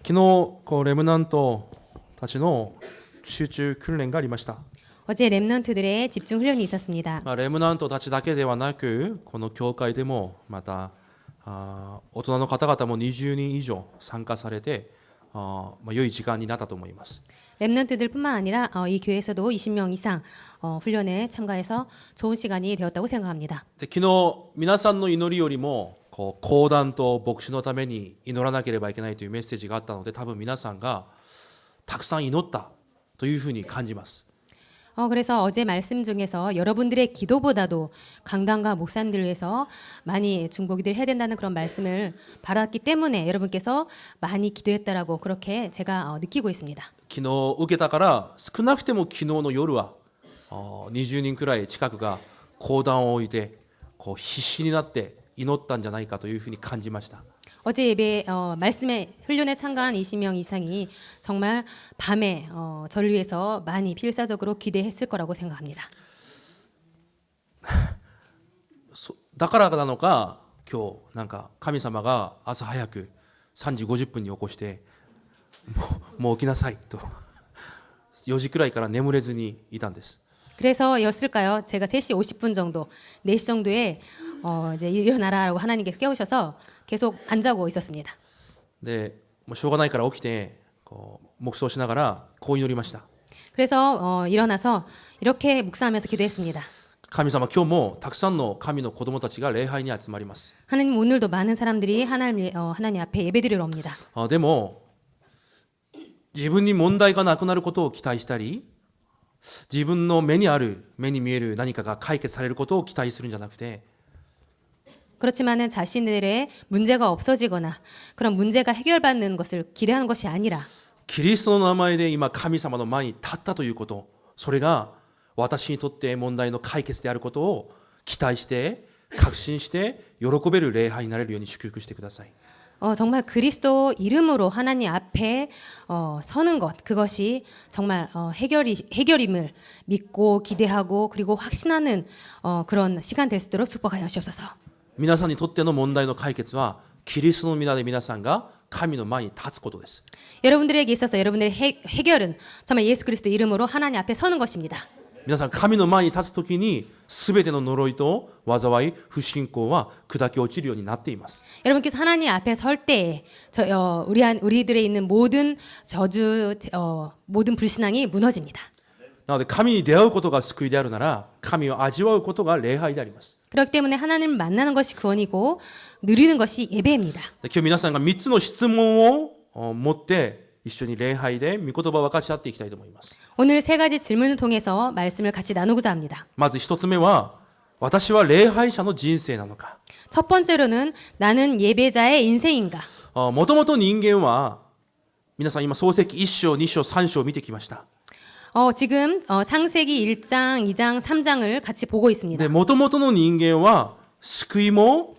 昨日レムナントたちの集中訓練がありました。 어제 렘넌트들의 집중 훈련이 있었습니다. レムナントたちだけではなく、この教会でもまた大人の方々も20人以上参加されて、良い時間になったと思います。 렘넌트들뿐만 아니라 이 교회에서도 20명 이상 훈련에 참가해서 좋은 시간이 되었다고 생각합니다. で昨日皆さんの祈りよりも講談と牧師のために祈らなければいけないというメッセージがあったので、多分皆さんがたくさん祈ったというふうに感じます。 그래서 어제 말씀 중에서 여러분들의 기도보다도 강단과 목사님들을 위해서 많이 중보기도를 해야 된다는 그런 말씀을 받았기 때문에 여러분께서 많이 기도했다라고 그렇게 제가 느끼고 있습니다. 昨日受けたから少なくても昨日の夜は20人くらい近くが講談を置いて必死になって祈ったんじゃないかというふうに感じました。 어제 예배 말씀에 훈련에 참가한 20명 이상이 정말 밤에 저를 위해서 많이 필사적으로 기대했을 거라고 생각합니다. だからなのか今日なんか神様が朝早く3時50分に起こしてもう起きなさいと4時くらいから眠れずにいたんです。 그래서였을까요? 제가 3시 50분 정도, 4시 정도에 이제 일어나라라고 하나님께서 깨우셔서 계속 안 자고 있었습니다. でもうしょうがないから起きて黙想しながらこう祈りました。 그래서 일어나서 이렇게 묵상하면서 기도했습니다. 神様、今日もたくさんの神の子供たちが礼拝に集まります。 하나님 오늘도 많은 사람들이 하나님 앞에 예배드리러 옵니다. でも自分に問題がなくなることを期待したり、自分の目に見える何かが解決されることを期待するんじゃなくて、 그렇지만은 자신들의 문제가 없어지거나 그런 문제가 해결받는 것을 기대하는 것이 아니라 キリストの名前で今神様の前に立ったということ、それが私にとって問題の解決であることを期待して確信して喜べる礼拝になれるように祝福してください。 정말 그리스도 이름으로 하나님 앞에 서는 것, 그것이 정말 해결임을 믿고 기대하고 그리고 확신하는 그런 시간 될 수 있도록 축복하여 주옵소서. 皆さんにとっての問題の解決はキリストの皆で皆さんが神の前に立つことです。 여러분들에게 있어서 여러분들의 해결은 정말 예수 그리스도 이름으로 하나님 앞에 서는 것입니다. 皆さん神の前に立つときに全ての呪いと災い、不信仰は砕け落ちるようになっています。 여러분께서 하나님 앞에 설 때에 우리들의 있는 모든 저주, 모든 불신앙이 무너집니다. なので神に出会うことが救いであるなら、神を味わうことが礼拝であります。 그렇기 때문에 하나님을 만나는 것이 구원이고 누리는 것이 예배입니다. 今日皆さんが3つの質問を持って一緒に礼拝で御言葉を分かち合っていきたいと思います。 오늘 3가지 질문을 통해서 말씀을 같이 나누고자 합니다. まず1つ目は、私は礼拝者の人生なのか。 첫 번째로는 나는 예배자의 인생인가? もともと人間は皆さん今創世記1章、2章、3章を見てきました。 지금 창세기 1장, 2장, 3장을 같이 보고 있습니다. で、もともとの人間は救いも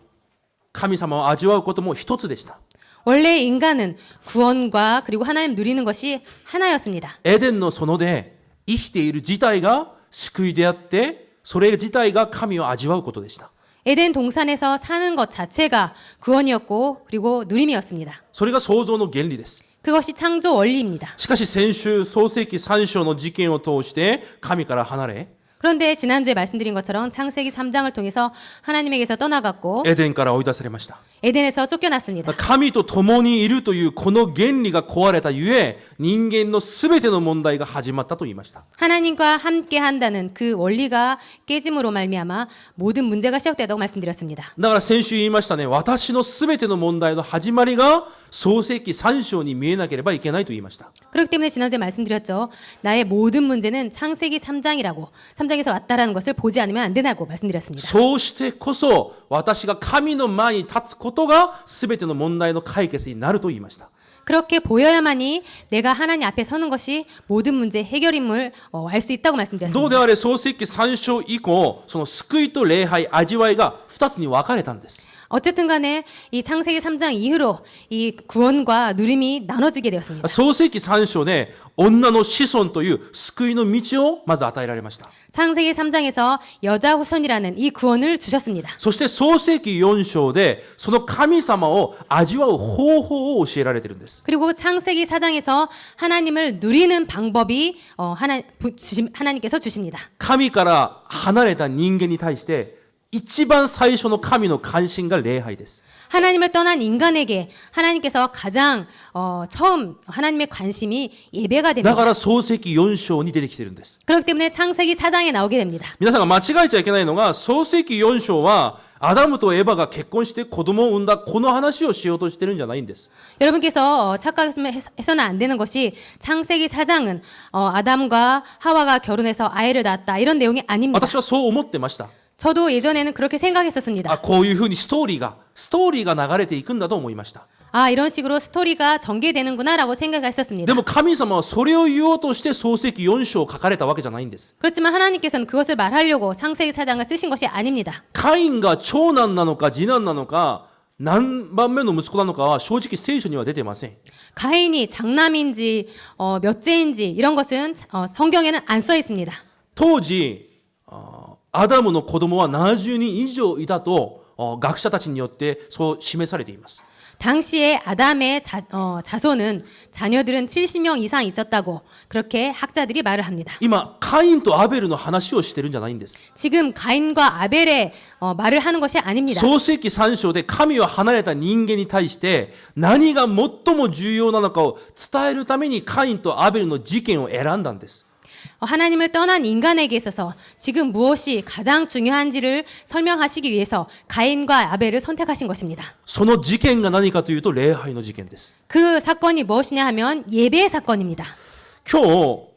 神様を味わうことも一つでした。 원래 인간은 구원과 그리고 하나님 누리는 것이 하나였습니다. エデンの園で生きている自体が救いであって、それ自体が神を味わうことでした。 에덴 동산에서 사는 것 자체가 구원이었고 그리고 누림이었습니다. それが創造の原理です。 그것이 창조 원리입니다. しかし先週創世記3章の事件を通して神から離れ、 그런데 지난주에 말씀드린 것처럼 창세기 3장을 통해서 하나님에게서 떠나갔고 エデンから追い出されました。 에덴에서 쫓겨났습니다. 神と共にいるというこの原理が壊れたゆえ、人間のすべての問題が始まったと言いました。 하나님과 함께 한다는 그 원리가 깨짐으로 말미암아 모든 문제가 시작되었다고 말씀드렸습니다. だから先週言いましたね、私のすべての問題の始まりが創世記3章に見えなければいけないと言いました。 그렇기 때문에 지난주에 말씀드렸죠. 나의 모든 문제는 창세기 3장이라고 3장에서 왔다라는 것을 보지 않으면 안 되나고 말씀드렸습니다. そうしてこそ私が神の前に立つことがすべての問題の解決になると言いました。 그렇게 보여야만이 내가 하나님 앞에 서는 것이 모든 문제 해결임을 알 수 있다고 どう 말씀드렸습니다. であれ創世記3章以降、その救いと礼拝、味わいが2つに分かれたんです。 어쨌든 간에 이 창세기 3장 이후로 이 구원과 누림이 나눠지게 되었습니다. 創世記3章で女の子孫という救いの道をまず与えられました。 창세기 3장에서 여자 후손이라는 이 구원을 주셨습니다. そして創世記4章でその神様を味わう方法を教えられているんです。 그리고 창세기 4장에서 하나님을 누리는 방법이 하나님께서 주십니다. 神から離れた人間に対して一番最初の神の関心が礼拝です。 하나님을 떠난 인간에게 하나님께서 가장 처음 하나님의 관심이 예배가 だ 됩니다. から創世記4章に出てきているんです。 그렇기 때문에 창세기 4장에 나오게 됩니다. 皆さんが間違えちゃいけないのが、創世記4章はアダムとエバが結婚して子供を産んだこの話をしようとしてるんじゃないんです。 여러분께서 착각해서는 안 되는 것이 창세기 4장은 아담과 하와가 결혼해서 아이를 낳았다 이런 내용이 아닙니다. 私はそう思ってました。 저도 예전에는 그렇게 생각했었습니다. こういうふうにストーリーが流れていくんだと思いました。 아, 이런 식으로 스토리가 전개되는구나라고 생각했었습니다. でも神様はそれを言おうとして創世記4章を書かれたわけじゃないんです。 그렇지만 하나님께서는 그것을 말하려고 창세기 4장을 쓰신 것이 아닙니다. カインが長男なのか次男なのか何番目の息子なのかは正直聖書には出てません。 가인이 장남인지 몇째인지 이런 것은 성경에는 안 써 있습니다. 当時アダムの子供は70人以上いたと学者たちによってそう示されています。 당시에 아담의 자손은 자녀들은 70명 이상 있었다고 그렇게 학자들이 말을 합니다. 今カインとアベルの話をしてるんじゃないんです。 지금 가인과 아벨의 말을 하는 것이 아닙니다. 創世記3章で神を離れた人間に対して何が最も重要なのかを伝えるためにカインとアベルの事件を選んだんです。 하나님을 떠난 인간에게 있어서 지금 무엇이 가장 중요한지를 설명하시기 위해서 가인과 아벨을 선택하신 것입니다. その事件が何かというと礼拝の事件です。 그 사건이 무엇이냐 하면 예배의 사건입니다. 今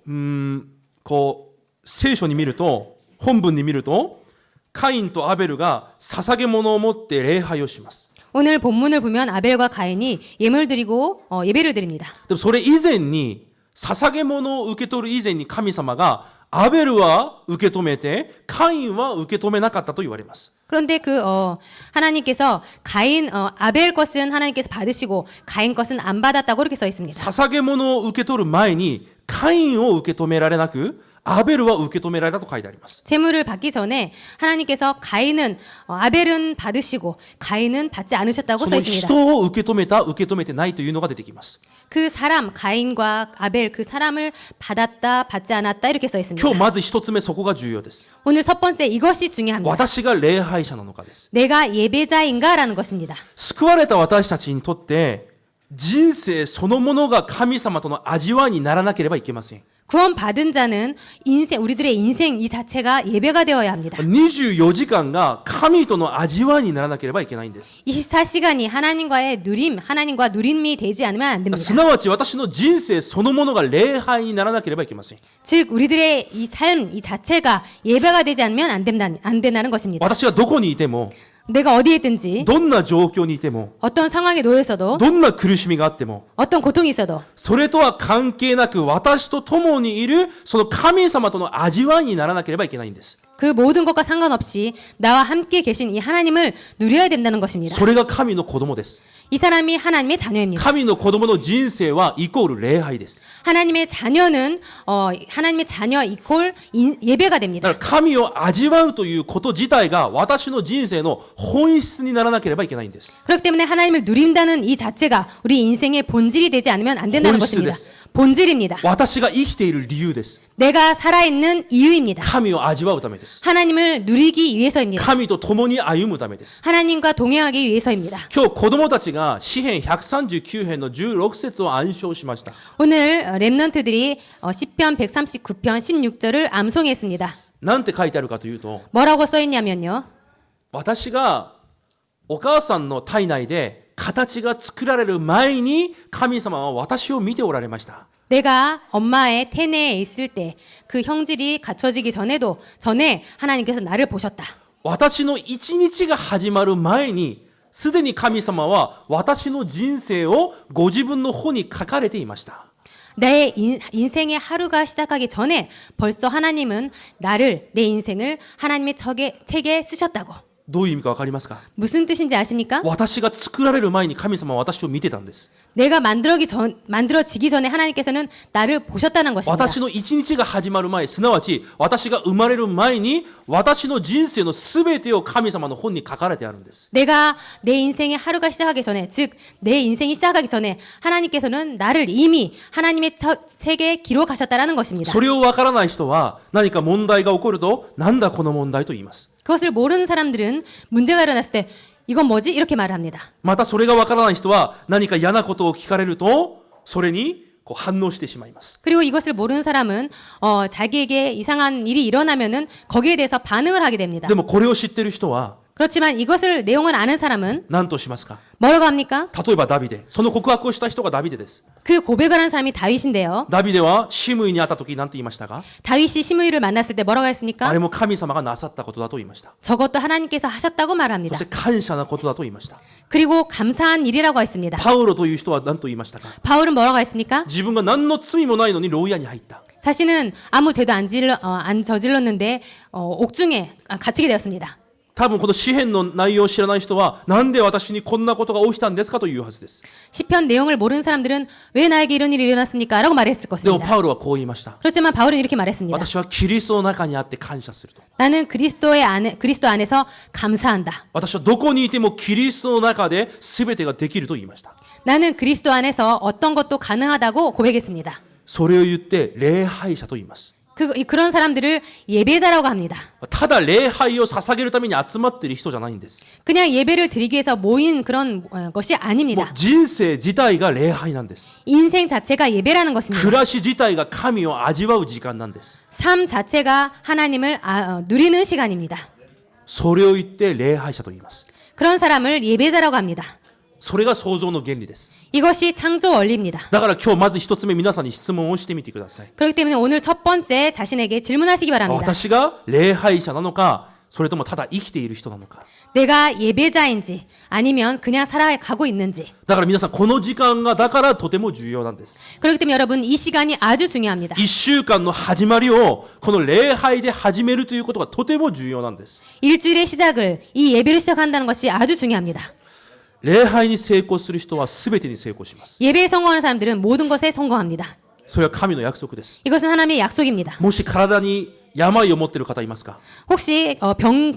日こう聖書に見ると本文に見るとカインとアベルが捧げ物を持って礼拝をします。 오늘 본문을 보면 아벨과 가인이 예물을 드리고 예배를 드립니다. でもそれ以前に捧げ物を受け取る以前に神様がアベルは受け止めてカインは受け止めなかったと言われます。 그런데 하나님께서 아벨 것은 하나님께서 받으시고 가인 것은 안 받았다고 그렇게 써 있습니다. 捧げ物を受け取る前にカインを受け止められなくアベルは受け止められたと書いてあります。 제물을 받기 전에 하나님께서 아벨은 받으시고 가인은 받지 않으셨다고 そ 써 の 있습니다. 人を受け止めた受け止めてないというのが出てきます。 그 사람 가인과 아벨 그 사람을 받았다 받지 않았다 이렇게 써 있습니다. 今日まず一つ目そこが重要です。 오늘 첫 번째 이것이 중요합니다. 私が礼拝者なのかです。 내가 예배자인가라는 것입니다. 救われた私たちにとって人生そのものが神様との味わいにならなければいけません。 구원받은 자는 우리들의 인생 이 자체가 예배가 되어야 합니다. 24時間が神との味わいにならなければいけないんです。 24시간이 하나님과 누림이 되지 않으면 안 됩니다. すなわち私の人生そのものが礼拝にならなければいけません。 즉 우리들의 이 삶 이 자체가 예배가 되지 않으면 안 된다는 것입니다. 私がどこにいても 내가 어디에 있든지 どんな状況にいても 어떤 상황에 놓여 있어도 どんな苦しみがあっても 어떤 고통이 있어도 それとは関係なく私と共にいるその神様との味わいにならなければいけないんです。 그 모든 것과 상관없이 나와 함께 계신 이 하나님을 누려야 된다는 것입니다. それが神の子供です。 이 사람이 하나님의 자녀입니다. 神の子供の人生はイコール礼拝です。 하나님의 자녀는 하나님의 자녀 이콜 예배가 だ 됩니다. から神を味わうということ自体が私の人生の本質にならなければいけないんです。 그렇기 때문에 하나님을 누린다는 이 자체가 우리 인생의 본질이 되지 않으면 안 된다는 것입니다. 본質です. 본질입니다. 私が生きている理由です。 내가 살아있는 이유입니다. 神を味わうためです。 하나님을 누리기 위해서입니다. 神と共に歩むためです。 하나님과 동행하기 위해서입니다. 今日子供たちが詩編139編の16節を暗唱しました。 오늘 렘넌트들이 시편 139편 16절을 암송했습니다. なんて書いてあるかというと、 뭐라고 써 있냐면요. 私がお母さんの体内で形が作られる前に神様は私を見ておられました。 내가 엄마의 태내에 있을 때 그 형질이 갖춰지기 전에 하나님께서 나를 보셨다. 私の一日が始まる前にすでに神様は私の人生をご自分の本に書かれていました。 내 인생의 하루가 시작하기 전에 벌써 하나님은 내 인생을 하나님의 책에 쓰셨다고. どういう意味かわかりますか？ 무슨 뜻인지 아십니까? 私が作られる前に神様は私を見てたんです。 내가 만들어지기 전에 하나님께서는 나를 보셨다는 것입니다. 私の一日が始まる前、すなわち私が生まれる前に私の人生のすべてを神様の本に書かれてあるんです。 내가 내 인생의 하루가 시작하기 전에, 즉 내 인생이 시작하기 전에 하나님께서는 나를 이미 하나님의 책에 기록하셨다라는 것입니다. それをわからない人は何か問題が起こると、なんだこの問題と言います。 그것을 모르는 사람들은 문제가 일어났을 때 이건 뭐지? 이렇게 말을 합니다. またそれがわからない人は何か嫌なことを聞かれると、それに反応してしまいます。 그리고 이것을 모르는 사람은 자기에게 이상한 일이 일어나면은 거기에 대해서 반응을 하게 됩니다. でもこれを知っている人は 그렇지만 이것을 내용을 아는 사람은 何としますか？ 뭐라고 합니까? 例えばダビデ。その告白をした人がダビデです。 그 고백을 한 사람이 다윗인데요. ダビデはシムイに会った時何て言いましたか？ 다윗이 시므이를 만났을 때 뭐라고 あ 했습니까? れも神様がなさったことだと言いました。 저것도 하나님께서 하셨다고 そ 말합니다. して感謝なことだと言いました。 그리고 감사한 일이라고 했습니다. パウロという人は何と言いましたか？ 바울은 뭐라고 했습니까? 自分が何の罪もないのに牢屋に入った。 자신은 아무 죄도 안 저질렀는데 옥중에 갇히게 되었습니다. 多分この詩篇の内容を知らない人は、なんで私にこんなことが起きたんですかというはずです。 시편 내용을 모르는 사람들은 왜 나에게 이런 일이 일어났습니까? 라고 말했을 でも 것입니다. パウロはこう言いました。 그렇지만 바울은 이렇게 말했습니다. 私はキリストの中にあって感謝すると。 나는 그리스도 안에서 감사한다. 私はどこにいてもキリストの中で全てができると言いました。 나는 그리스도 안에서 어떤 것도 가능하다고 고백했습니다. それを言って礼拝者と言います。 그런 사람들을 예배자라고 합니다. ただ礼拝を捧げるために集まっている人じゃないんです。 그냥 예배를 드리기 위해서 모인 그런 것이 もう 아닙니다. 人生自体が礼拝なんです。 인생 자체가 예배라는 것입니다. 暮らし自体が神を味わう時間なんです。 삶 자체가 하나님을 누리는 시간입니다. それを言って礼拝者と言います。 그런 사람을 예배자라고 합니다. それが創造の原理です。 이것이 창조 원리입니다. だから今日まず一つ目、皆さんに質問をしてみてください。 그렇기 때문에 오늘 첫 번째 자신에게 질문하시기 바랍니다. 私が礼拝者なのか、それともただ生きている人なのか。 내가 예배자인지 아니면 그냥 살아가고 있는지. だから皆さん、この時間がだからとても重要なんです。 그렇기 때문에 여러분 이 시간이 아주 중요합니다. 一週間の始まりをこの礼拝で始めるということがとても重要なんです。 일주일의 시작을 이 예배를 시작한다는 것이 아주 중요합니다. 礼拝に成功する人は全てに成功します。 예배에 성공하는 사람들은 모든 것에 성공합니다. それは神の約束です。 이것은 하나님의 약속입니다. もし体に病を持っている方いますか？ 혹시 병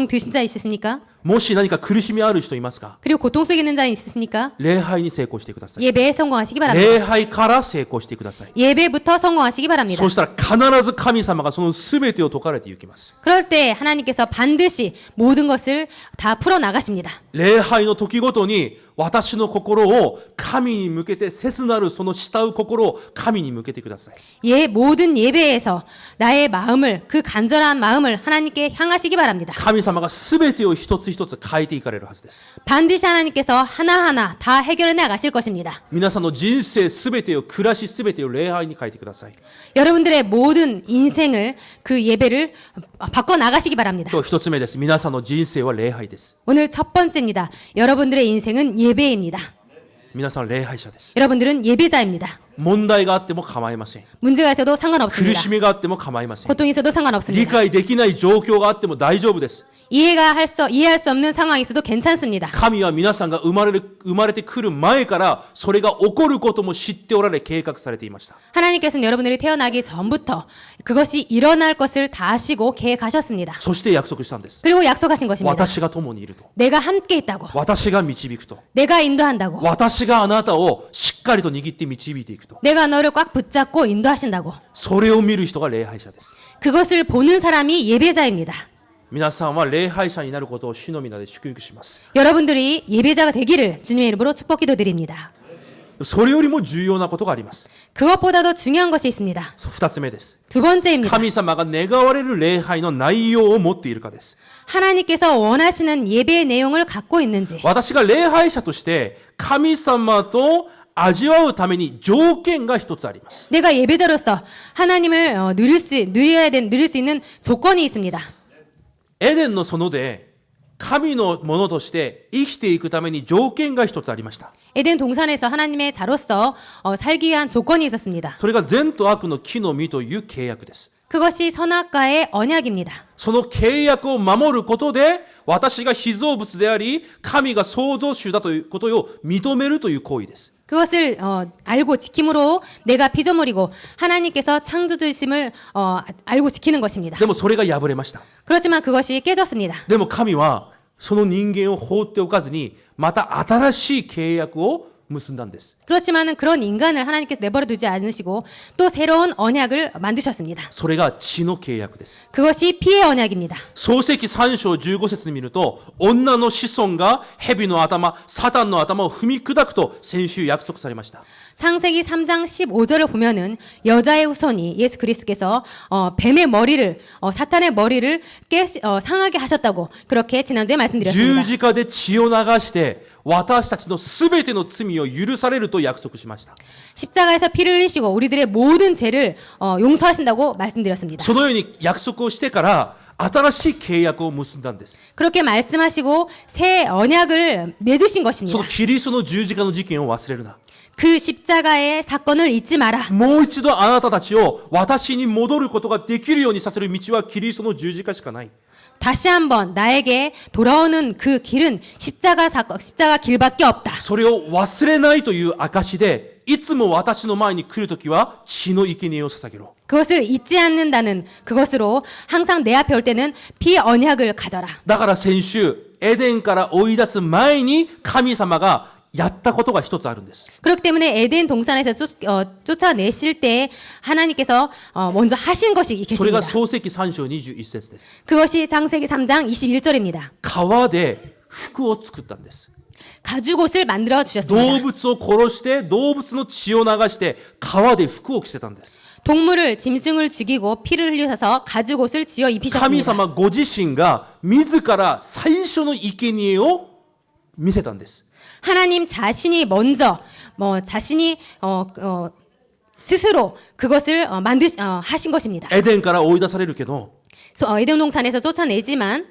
드신 자 있으십니까? もし何か苦しみある人いますか？ 그리고 고통 속에 있는 자 있으십니까? 礼拝に成功してください。 예배에 성공하시기 바랍니다. 礼拝から成功してください。 예배부터 성공하시기 바랍니다. そうしたら必ず神様がその全てを解かれていきます。 그럴 때 하나님께서 반드시 모든 것을 다 풀어 나가십니다. 礼拝の時ごとに私の心を神に向けて、切なるその慕う心を神に向けてください。 모든 예배에서 나의 마음을 그 간절한 마음을 하나님께 향하시기 바랍니다. 神様が全てを一つ一つ変えていかれるはずです。 반드시 하나님께서 하나하나 다 해결해 나가실 것입니다. 皆さんの人生全てを、暮らし全てを礼拝に変えてください。 여러분들의 모든 인생을 그 예배를 바꿔 나가시기 바랍니다. 今日一つ目です。皆さんの人生は礼拝です。 오늘 첫 번째입니다. 여러분들의 인생은 예배입니다. 皆さん礼拝者です。 여러분들은 예배자입니다. 問題があっても構いません。 문제가 있어도 苦 상관없습니다. しみがあっても構いません。 고통이 있어도 理 상관없습니다. 解できない状況があっても大丈夫です。 이해할 수 없는 상황이 있어도 괜찮습니다. 神は皆さんが生まれてくる前からそれが起こることも知っておられ、計画されていました。 하나님께서는 여러분들이 태어나기 전부터 그것이 일어날 것을 다 아시고 계획하셨습니다. そして約束したんです。 그리고 약속하신 것입니다. 私が共にいると。 내가 함께 있다고. 私が導くと。 내가 인도한다고. 私があなたをしっかりと握って導いていくと。 내가 너를 꽉 붙잡고 인도하신다고. それを見る人が礼拝者です。 그것을 보는 사람이 예배자입니다. 皆さんは礼拝者になることを主の皆で祝福します。 여러분들이 예배자가 되기를 주님의 이름으로 축복 기도드립니다. それよりも重要なことがあります。 그것보다도 중요한 것이 있습니다. 二つ目です。 두 번째입니다. 神様が願われる礼拝の内容を持っているかです。 하나님께서 원하시는 예배의 내용을 갖고 있는지. 私が礼拝者として神様と味わうために条件が一つあります。 내가 예배자로서 하나님을 누릴 수 있는 조건이 있습니다. エデンの園で神のものとして生きていくために条件が一つありました。 에덴 동산에서 하나님의 자로서 살기 위한 조건이 있었습니다. それが善と悪の木の実という契約です。 그것이 선악과의 언약입니다. その契約を守ることで、私が被造物であり、神が創造主だということを認めるという行為です。 그것을 알고 지킴으로 내가 피조물이고 하나님께서 창조주이심을 알고 지키는 것입니다. でもそれが破れました。 그렇지만 그것이 깨졌습니다. でも神は、その人間を放っておかずに、また新しい契約を結んだんです。 그렇지만은 그런 인간을 하나님께서 내버려 두지 않으시고 또 새로운 언약을 만드셨습니다. それが血の契約です。 그것이 피의 언약입니다. 創世記3章15節に見ると、女の子孫が蛇の頭、サタンの頭を踏み砕くと先週約束されました。 창세기 3장 15절을 보면은 여자의 후손이 예수 그리스도께서 뱀의 머리를 사탄의 머리를 상하게 하셨다고 그렇게 지난주에 十 말씀드렸습니다. 字架で血を流して私たちのすべての罪を許されると約束しました。 십자가에서 피를 흘리시고 우리들의 모든 죄를 용서하신다고 말씀드렸습니다. そのように約束をしてから新しい契約を結んだんです。 그렇게 말씀하시고 새 언약을 맺으신 そ 것입니다. のキリストの十字架の事件を忘れるな。 그 십자가의 사건을 잊지 마라. もう一度あなたたちを私に戻ることができるようにさせる道はキリストの十字架しかない。 다시 한번 나에게 돌아오는 그 길은 십자가 길밖에 없다. それを忘れないという証で、いつも私の前に来るときは血の生贄を捧げろ。 그것을 잊지 않는다는 그것으로 항상 내 앞에 올 때는 피 언약을 가져라. だから先週、エデンから追い出す前に神様がやったことが一つあるんです。 그렇기 때문에 에덴 동산에서 쫓아내실 때 하나님께서 먼저 하신 것이 それが 계십니다. 創世記3章21節です。 그것이 창세기 3장 21절입니다. 川で服を作ったんです。 가죽옷을 만들어 動 주셨습니다. 物を殺して動物の血を流して川で服を着せたんです。 동물을 짐승을 죽이고 피를 흘려서 가죽옷을 지어 神 입히셨습니다. 様ご自身が自ら最初の生贄を見せたんです。 하나님 자신이 먼저 자신이 스스로 그것을 하신 것입니다. エデンから追い出されるけど、 에덴 동산에서 쫓아내지만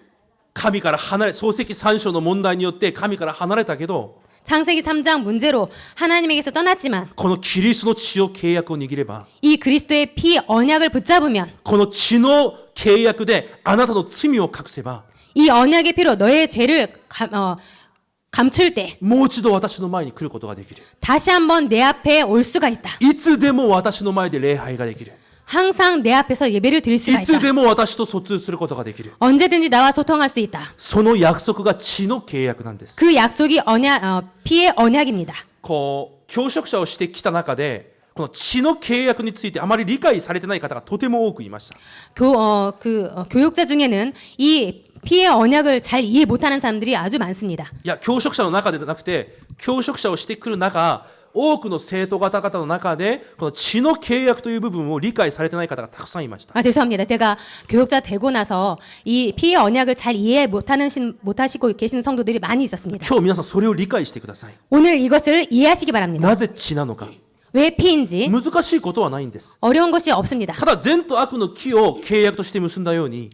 神から離れ、創世記3章の問題によって神から離れたけど、 창세기 3장 문제로 하나님에게서 떠났지만 このキリストの血を契約を握れば、 이 그리스도의 피 언약을 붙잡으면 この血の契約であなたの罪を隠せば、 이 언약의 피로 너의 죄를 감출 때 もう一度私の前に来ることができる。 다시 한번 내 앞에 올 수가 있다. いつでも私の前で礼拝ができる。 항상 내 앞에서 예배를 드릴 い 수가 つ 있다. でも私と疎通することができる。 언제든지 나와 소통할 수 있다. その約束が血の契約なんです。 그 약속이 피의 언약입니다. こう、教職者をしてきた中で、この血の契約についてあまり理解されてない方がとても多くいました。 교육자 중에는 이 피의 언약을 잘 이해 못하는 사람들이 아주 많습니다. いや、教職者の中でなくて、教職者をしてくる中、多くの生徒方々の中で、この血の契約という部分を理解されてない方がたくさんいました。 죄송합니다. 제가 교육자 되고 나서 이 피의 언약을 잘 이해 못하시고 계시는 성도들이 많이 있었습니다. 今日皆さんそれを理解してください。 오늘 이것을 이해하시기 바랍니다. なぜ血なのか。 왜 피인지 難しいことはないんです。 어려운 것이 없습니다. ただ善と悪の木を契約として結んだように、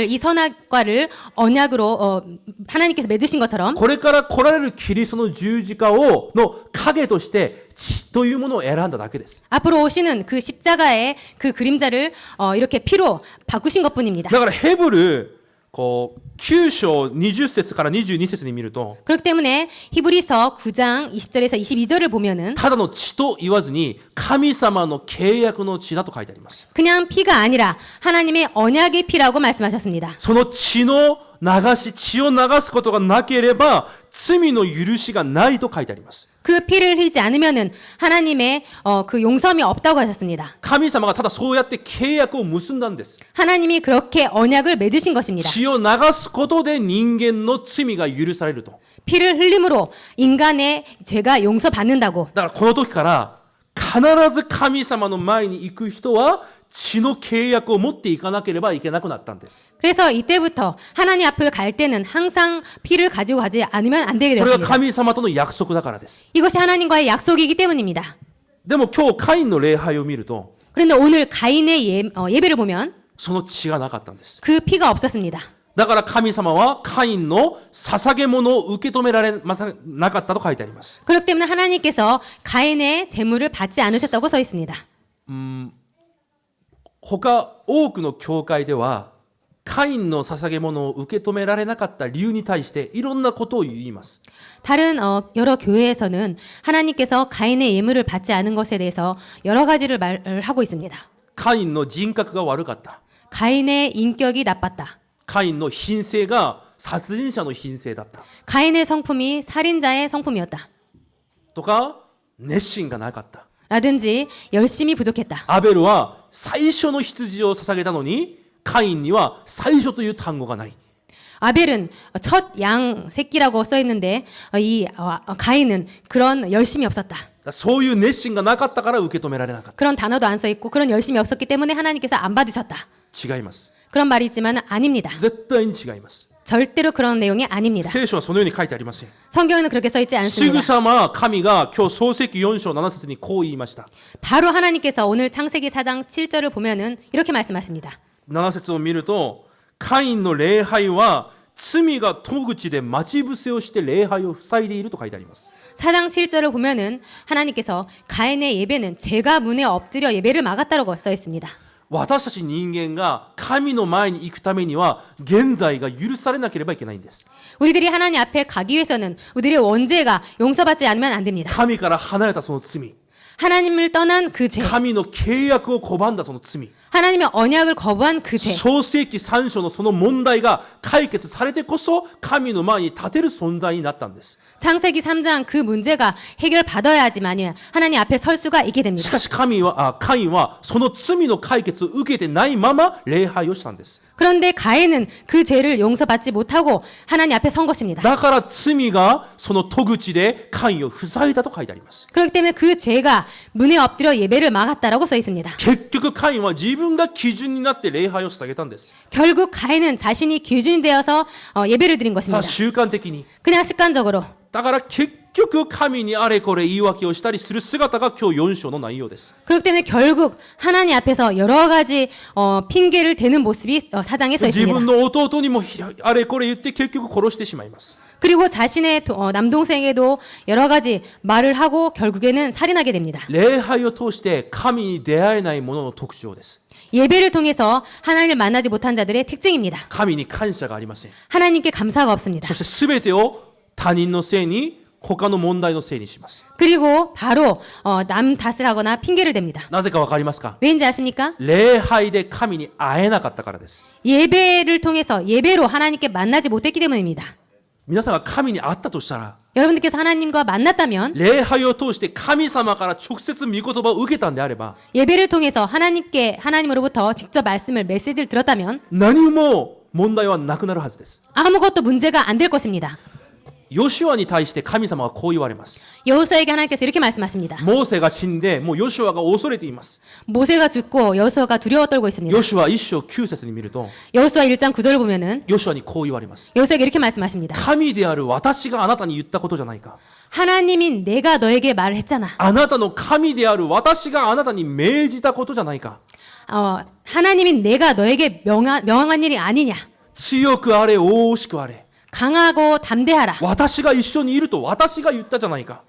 이 선악과를 언약으로 하나님께서 맺으신 것처럼 これから来られるキリストの十字架をの影として血というものを選んだだけです。 앞으로 오시는 그 십자가의 그 그림자를 이렇게 피로 바꾸신 것뿐입니다. だからヘブルこう9章20節から22節に見ると、 그렇기 때문에 히브리서 9장 20절에서 22절을 보면은 ただの血と言わずに神様の契約の血だと書いてあります。 그냥 피가 아니라 하나님의 언약의 피라고 말씀하셨습니다. その血の血を流すことがなければ罪の許しがないと書いてあります。 그 피를 흘리지 않으면은 하나님의 그 용서함이 없다고 하셨습니다. 神様がただそうやって契約を結んだんです。 하나님이 그렇게 언약을 맺으신 것입니다. 血を流すことで人間の罪が許されると。 피를 흘림으로 인간의 죄가 용서받는다고. だからこの時から必ず神様の前に行く人は血の契約を持っていかなければいけなくなったんです。 그래서 이때부터 하나님 앞을 갈 때는 항상 피를 가지고 가지 않으면 안 되게 それが 되었습니다. 神様との約束だからです。 이것이 하나님과의 약속이기 때문입니다. でも今日カインの礼拝を見ると 그런데 오늘 가인의 예배를 보면 その血がなかったんです。 그 피가 없었습니다. だから神様はカインの捧げ物を受け止められなかったと書いてあります。 그렇기 때문에 하나님께서 가인의 제물을 받지 않으셨다고 써 있습니다. 他多くの教会ではカインの捧げ物を受け止められなかった理由に対していろんなことを言います。 다른 여러 교회에서는 하나님께서 가인의 예물을 받지 않은 것에 대해서 여러 가지를 말하고 있습니다. カインの人格が悪かった。 가인의 인격이 나빴다. カインの品性が殺人者の品性だった。 가인의 성품이 살인자의 성품이었다. とか、熱心がなかった。 라든지 열심히 부족했다. アベルは最初の羊を捧げたのに、カインには最初という単語がない。 아벨은 첫 양 새끼라고 써 있는데 이 가인은 그런 열심이 없었다. そういう熱心がなかったから受け止められなかっ 그런 단어도 안 써 있고 그런 열심이 없었기 때문에 하나님께서 안 받으셨다. た。違います。 그런 말이지만 아닙니다. 絶対に違います。 절대로 그런 내용이 아닙니다. 聖書はそのように書いてありません。 성경에는 그렇게 써 있지 すぐ 않습니다. さま神が今日創世記4章7節にこう言いました。 바로 하나님께서 오늘 창세기 4장 7절을 보면은 이렇게 말씀하십니다. 7節を見ると、カインの礼拝は罪が戸口で待ち伏せをして礼拝を塞いでいると書いてあります。 4장 7절을 보면은 하나님께서 가인의 예배는 죄가 문에 엎드려 예배를 막았다고 써 있습니다. 私たち人間が神の前に行くためには現在が許されなければいけないんです。 우리들이 하나님 앞에 가기 위해서는 우리들의 원죄가 용서받지 않으면 안 됩니다. 神から離れたその罪、 하나님을 떠난 그 죄, 神の契約を拒んだその罪、 하나님의 언약을 거부한 그 죄, 創世記3章のその問題が解決されてこそ神の前に立てる存在になったんです。 창세기 3장 그 문제가 해결받아야지만 하나님 앞에 설 수가 있게 し 됩니다. かしカインはその罪の解決を受けてないまま礼拝をしたんです。 그런데 가인은 그 죄를 용서받지 못하고 하나님 앞에 선 것입니다. だから罪がその戸口でカインを塞いだと書いてあります。 그렇기 때문에 그 죄가 문에 엎드려 예배를 막았다라고 써 있습니다. 結局カインは自分が基準になって礼拝を捧げたんです。 결국 가인은 자신이 기준이 되어서 예배를 드린 さあ 것입니다. 習慣的に 그냥 습관적으로. だから結局神にあれこれ言い訳をしたりする姿が今日4章の内容です。 그렇기 때문에 결국 하나님 앞에서 여러 가지 핑계를 대는 모습이 사장에 써 自 있습니다. 分の弟にもあれこれ言って結局殺してしまいます。 그리고 자신의 남동생에도 여러 가지 말을 하고 결국에는 살인하게 됩니다. 礼拝を通して神に出会えない者の特徴です。 예배를 통해서 하나님을 만나지 못한 자들의 특징입니다. 神に感謝がありません。 하나님께 감사가 없습니다. そして全てを他人のせいに他の問題のせいにします。 그리고 바로 남 탓을 하거나 핑계를 댑니다. なぜかわかりますか？ 왠지 아십니까? 礼拝で神に会えなかったからです。 예배를 통해서 예배로 하나님께 만나지 못했기 때문입니다. 皆さんが神に会ったとしたら 여러분들께서 하나님과 만났다면 礼拝を通して神様から直接御言葉を受けたんであれば 예배를 통해서 하나님으로부터 직접 메시지를 들었다면 何も問題はなくなるはずです。 아무것도 문제가 안 될 것입니다. ヨシュアに対して神様はこう言われます。 여호수아에게 하나님께서 이렇게 말씀하십니다. モーセが死んでもうヨシュアが恐れています。 모세가 죽고 여호수아가 두려워 떨고 있습니다. ヨシュア1章9節に見ると 여호수아 1장 9절을 보면은 ヨシュアにこう言われます。 여호수아에게 이렇게 말씀하십니다. 神である私があなたに言ったことじゃないか。 하나님인 내가 너에게 말을 했잖아. あなたの神である私があなたに命じたことじゃないか。 하나님인 내가 너에게 명한 일이 아니냐. 強くあれ大しくあれ。 강하고 담대하라. 私が一緒にいると私が言ったじゃないか。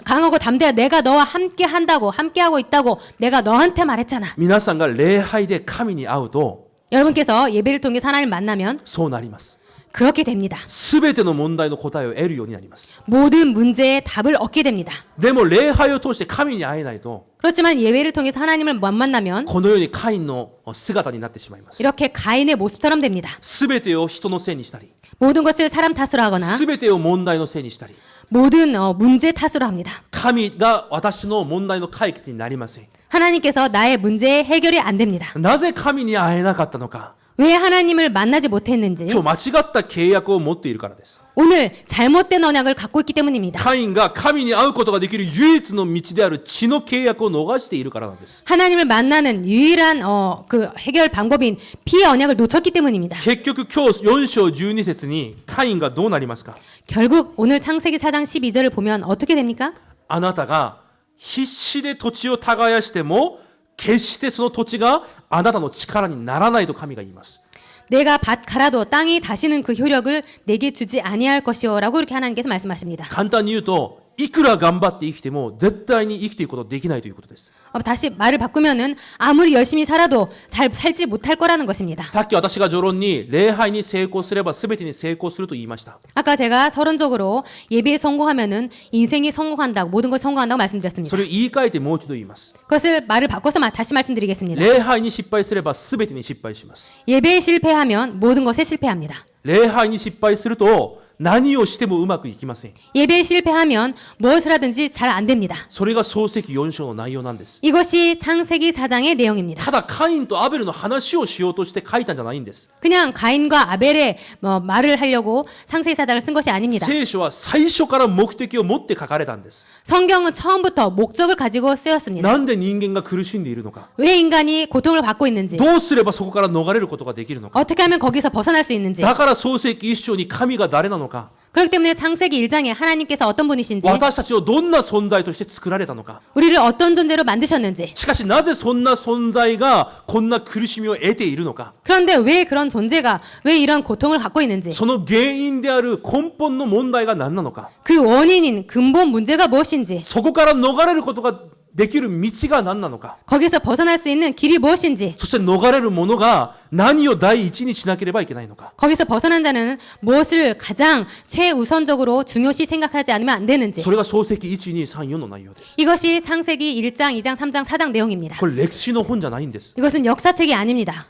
강하고 담대하. 내가 너와 함께 한다고 함께하고 있다고 내가 너한테 말했잖아. 皆さんが礼拝で神に会うと 여러분께서 예배를 통해 하나님을 만나면 そうなります。 그렇게 됩니다. すべての問題の答えを得るようになります。 모든 문제의 답을 얻게 됩니다. でも礼拝を通して神に会えないと 그렇지만 예배를 통해서 하나님을 못 만나면 このようにカインの姿になってしまいます。 이렇게 가인의 모습처럼 됩니다. すべてを人のせいにしたり 모든 것을 사람 탓으로 하거나 すべてを問題のせいにしたり 모든 문제 탓으로 합니다. 神が私の問題の解決になりません。 하나님께서 나의 문제의 해결이 안 됩니다. なぜ神に会えなかったのか。 왜 하나님을 만나지 못했는지 今日間違った契約を持っているからです。 오늘 잘못된 언약을 갖고 있기 때문입니다. カインが神に会うことができる唯一の道である血の契約を逃しているからなんです。 하나님을 만나는 유일한 그 해결 방법인 피의 언약을 놓쳤기 때문입니다. 結局今日4章12節にカインがどうなりますか？ 결국 오늘 창세기 4장 12절을 보면 어떻게 됩니까? あなたが必死で土地を耕しても決してその土地があなたの力にならないと神が言います。 내가 밭 갈아도 땅이 다시는 그 효력을 내게 주지 아니할 것이요라고 이렇게 하나님께서 말씀하십니다. 簡単に言うといくら頑張って生きても絶対に生きていくことできないということです。 다시 말을 바꾸면은 아무리 열심히 살아도 살지 못할 거라는 것입니다. さっき私が序論に礼拝に成功すれば全てに成功すると言いました。 아까 제가 서론적으로 예배에 성공하면은 인생이 성공한다고 모든 걸 성공한다고 そ 말씀드렸습니다. れを言い換えてもう一度言います。 그것을 말을 바꿔서 다시 말씀드리겠습니다. 礼拝に失敗すれば全てに失敗します。 예배에 실패하면 모든 것에 실패합니다. 礼拝に失敗すると何をしてもうまくいきません。 예배에 실패하면 무엇을 하든지 잘 안 됩니다. それが創世記4章の内容なんです。 이것이 창세기 4장의 내용입니다. ただカインとアベルの話をしようとして書いたんじゃないんです。 그냥 가인과 아벨의 말을 하려고 창세기 4장을 쓴 것이 아닙니다. 聖書は最初から目的を持って書かれたんです。 성경은 처음부터 목적을 가지고 쓰였습니다. なんで人間が苦しんでいるのか、 왜 인간이 고통을 받고 있는지, どうすればそこから逃れることができるのか、 어떻게 하면 거기서 벗어날 수 있는지, だから創世記1章に神が誰なのか、 그렇기 때문에 창세기 1장에 하나님께서 어떤 분이신지, 私たちをどんな存在として作られたのか、 우리를 어떤 존재로 만드셨는지, しかしなぜそんな存在がこんな苦しみを得ているのか、 그런데 왜 그런 존재가 왜 이런 고통을 갖고 있는지, その原因である根本の問題が何なのか、 그 원인인 근본 문제가 무엇인지, そこから逃れることができる道が何なのか、 거기서 벗어날 수 있는 길이 무엇인지, そして逃れる者が何を第一にしなければいけないのか、 거기서 벗어난 자는 무엇을 가장 최우선적으로 중요시 생각하지 않으면 안 되는지, それが創世記1、2、3、4の内容です。 이것이 창세기 1장, 2장, 3장, 4장 내용입니다. これ歴史の本じゃないんです。 이것은 역사책이 아닙니다.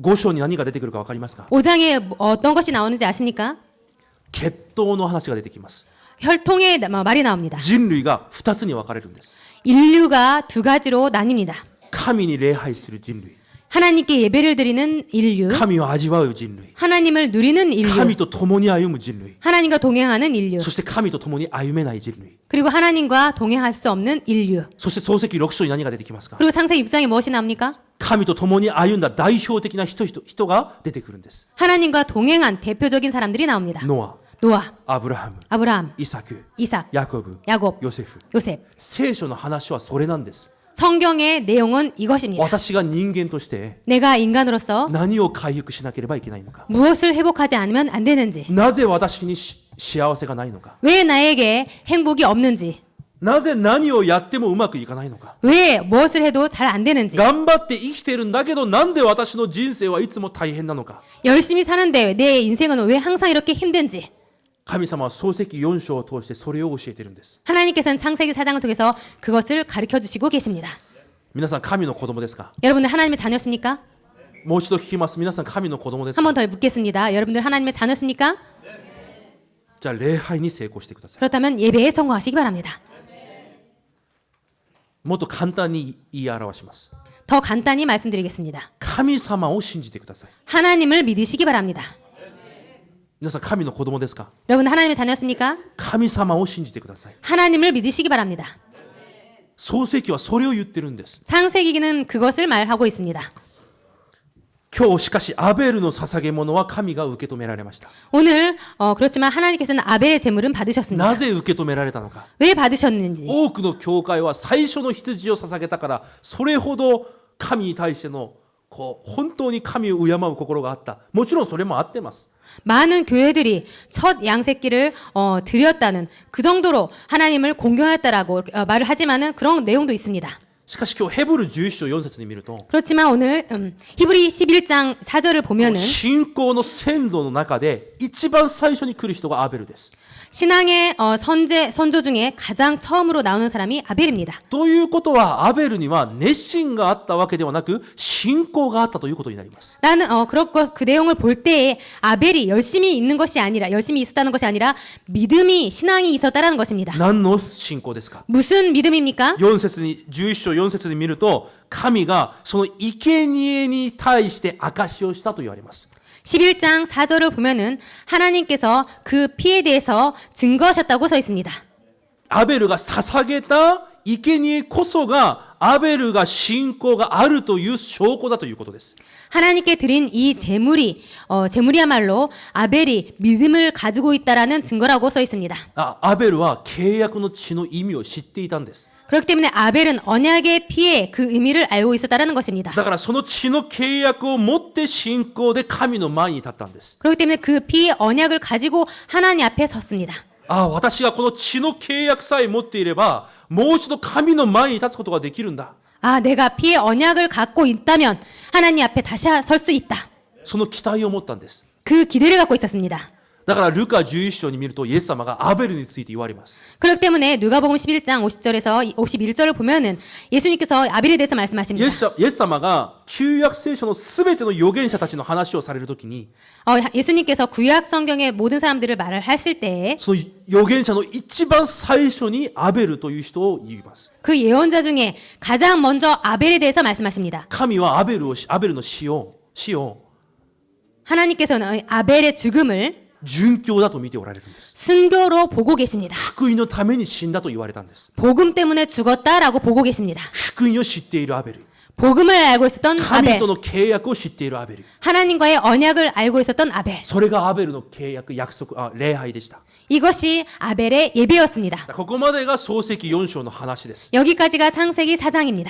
5章に何が出てくるか分かりますか？ 5장에 어떤 것이 나오는지 아십니까? 血統の話が出てきます。 혈통의 말이 나옵니다. 人類が2つに分かれるんです。 인류가 두 가지로 나뉩니다. 神に礼拝する人類、 하나님께 예배를 드리는 인류, 神を味わう人類、 하나님을 누리는 인류, 神と共に歩む人類、 하나님과 동행하는 인류, そして神と共に歩めない人類、 그리고 하나님과 동행할 수 없는 인류. そして創世記6章に何が出てきますか？ 그리고 창세기 6장에 무엇이 나옵니까? 神と共に歩んだ代表的な人が出てくるんです。 하나님과 동행한 대표적인 사람들이 나옵니다. ノア、 노아, アブラハム、 아브라함, イサク、 이삭, ヤコブ、 야곱, ヨセフ。 요셉. 聖書の話はそれなんです。 성경의 내용은 이것입니다. 私が人間として 내가 인간으로서 何を回復しなければいけないのか、 무엇을 회복하지 않으면 안 되는지, なぜ私に幸せがないのか、 왜 나에게 행복이 없는지, なぜ何をやってもうまくいかないのか、 왜 무엇을 해도 잘 안 되는지, 頑張って生きているんだけどなんで私の人生はいつも大変なのか、 열심히 사는데 내 인생은 왜 항상 이렇게 힘든지, 神様は創世記4章を通してそれを教えているんです。 하나님께서는 창세기 4장을 통해서 그것을 가르쳐 주시고 계십니다. 皆さん神の子供ですか？ 여러분들 하나님의 자녀십니까? もう一度聞きます。皆さん神の子供です 한 か？ 번 더 묻겠습니다. 여러분들 하나님의 자녀십니까? じゃあ礼拝に成功してください。 그렇다면 예배에 성공하시기 바랍니다. もっと簡単に言い表します。 더 간단히 말씀드리겠습니다. 神様を信じてください。 하나님을 믿으시기 바랍니다. 皆さん神の子供ですか？ 여러분 하나님의 자녀십니까? 神様を信じてください。 하나님을 믿으시기 바랍니다. 創世記はそれを言ってるんです。 창세기는 그것을 말하고 있습니다. 今日しかしアベルの捧げ物は神が受け止められました。 오늘 그렇지만 하나님께서는 아벨의 제물은 받으셨습니다. なぜ受け止められたのか。 왜 받으셨는지. 多くの教会は最初の羊を捧げたからそれほど神に対しての本当に神を敬う心があった。もちろんそれもあってます。 많은 교회들이 첫 양새끼를 드렸다는 그 정도로 하나님을 공경했다라고 말을 하지만은 그런 내용도 있습니다. しかし今日ヘブル11章4節に見ると 그렇지만 오늘 히브리 11장 4절을 보면은 信仰の先祖の中で一番最初に来る人がアベルです。 신앙의 선조 중에 가장 처음으로 나오는 사람이 아벨입니다. ということはアベルには熱心があったわけではなく信仰があったということになります。 라는 그 내용을 볼 때에 아벨이 열심히 있는 것이 아니라 열심히 있었다는 것이 아니라 믿음이 신앙이 있었다라는 것입니다. 何の信仰ですか？ 무슨 믿음입니까? 4節に11章4節に見ると神がその生贄に対して証しをしたと言われます。 11장 4절을 보면은 하나님께서 그 피에 대해서 증거하셨다고 써 있습니다. アベルが捧げた生贄こそがアベルが信仰があるという証拠だということです。 하나님께 드린 이 제물이야말로 아벨이 믿음을 가지고 있다라는 증거라고 써 있습니다. アベルは契約の血の意味を知っていたんです。 그렇기 때문에 아벨은 언약의 피의 그 의미를 알고 있었다라는 것입니다. だからその血の契約を持って信仰で神の前に立ったんです。 그렇기 때문에 그 피의 언약을 가지고 하나님 앞에 섰습니다. ああ、私がこの血の契約さえ持っていれば、もう一度神の前に立つことができるんだ。 아, 내가 피의 언약을 갖고 있다면 하나님 앞에 다시 설 수 있다. その期待を持ったんです。 그 기대를 갖고 있었습니다. だからルカ11章に見るとイエス様がアベルについて言われます。 그렇기 때문에 누가복음 11장 50절에서 51절을 보면은 예수님께서 아벨에 대해서 말씀하십니다. イエス様が旧約聖書のすべての預言者たちの話をされるときに、 예수님께서 구약 성경의 모든 사람들을 말을 하실 때 その預言者の一番最初にアベルという人を言います。 그 예언자 중에 가장 먼저 아벨에 대해서 말씀하십니다. 神はアベルの死を 하나님께서는 아벨의 죽음을 殉教だと見ておられるんです。 순교로 보고 계십니다. 福音のために死んだと言われたんです。 복음 때문에 죽었다라고 보고 계십니다. 福音を知っているアベル、 복음을 알고 있었던 神 아벨, との契約を知っているアベル、 하나님과의 언약을 알고 있었던 아벨. それがアベルの契約、礼拝でした。 이것이 아벨의 예배였습니다. ここまでが創世記4章の話です。 여기까지가 창세기 4장입니다.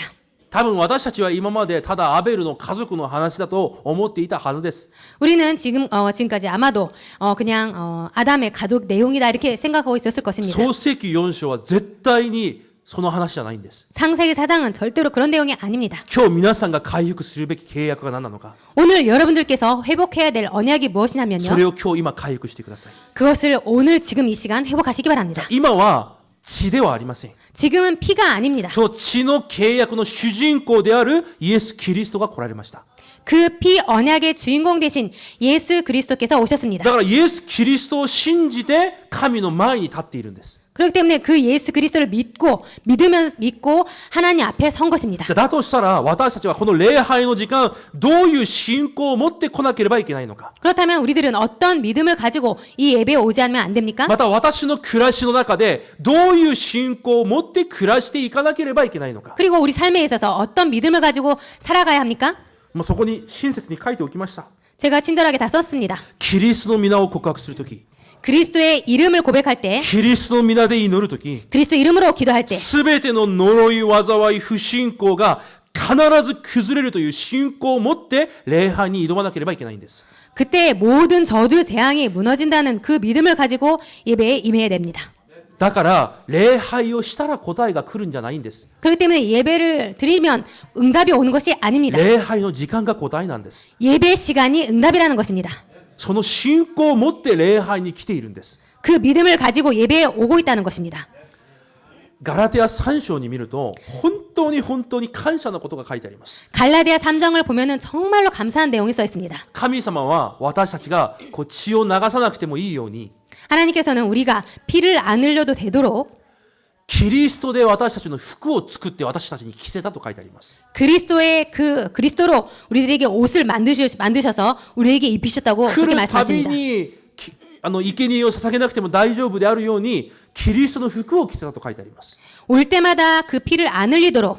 多分私たちは今までただアベルの家族の話だと思っていたはずです。 우리는 지금까지 아마도 그냥 아담의 가족 내용이다 이렇게 생각하고 있었을 것입니다. 創世記4章は絶対にその話じゃないんです。 창세기 4장은 절대로 그런 내용이 아닙니다. 今日皆さんが回復するべき契約が何なのか、 오늘 여러분들께서 회복해야 될 언약이 そ 무엇이냐면요. れを今日今回復してください。 그것을 오늘 지금 이 시간 회복하시기 바랍니다. 今は血ではありません。 지금은 피가 아닙니다. その血の契約の主人公であるイエス・キリストが来られました。 그 피 언약의 주인공 되신 예수 그리스도께서 오셨습니다. だからイエス・キリストを信じて神の前に立っているんです。 그렇기 때문에 그 예수 그리스도를 믿고 하나님 앞에 선 것입니다. だとしたら私たちはこの礼拝の時間、どういう信仰を持ってこなければいけないのか。 그렇다면 우리들은 어떤 믿음을 가지고 이 예배에 오지 않으면 안 됩니까? また私の暮らしの中でどういう信仰を持って暮らしていかなければいけないのか。 그리고 우리 삶에 있어서 어떤 믿음을 가지고 살아가야 합니까? もうそこに親切に書いておきました。 제가 친절하게 다 썼습니다. キリストの皆を告白するとき、 그리스도의 이름을 고백할 때, キリストの皆で祈るとき、 그리스도 이름으로 기도할 때, すべての呪い、災い、不信仰が必ず崩れるという信仰を持って礼拝に挑まなければいけないんです。 그때 모든 저주 재앙이 무너진다는 그 믿음을 가지고 예배에 임해야 됩니다. だから礼拝をしたら答えが来るんじゃないんです。 그렇기 때문에 예배를 드리면 응답이 오는 것이 아닙니다. 礼拝の時間が答えなんです。 예배 시간이 응답이라는 것입니다. その信仰を持って礼拝に来ているんです。 그 믿음을 가지고 예배에 오고 있다는 것입니다. ガラテア3章に見ると本当に感謝のことが書いてあります。 갈라디아 3장을 보면은 정말로 감사한 내용이 써 있습니다. 神様は私たちが血を流さなくてもいいように 하나님께서는 우리가 피를 안 흘려도 되도록 キリストで私たちの服を作って私たちに着せたと書いてあります。 그리스도로 우리들에게 옷을 만드셔서 우리에게 입히셨다고 来 그렇게 るたび 말씀하십니다. に生贄を捧げなくても大丈夫であるようにキリストの服を着せたと書いてあります。 올 때마다 그 피를 안 흘려도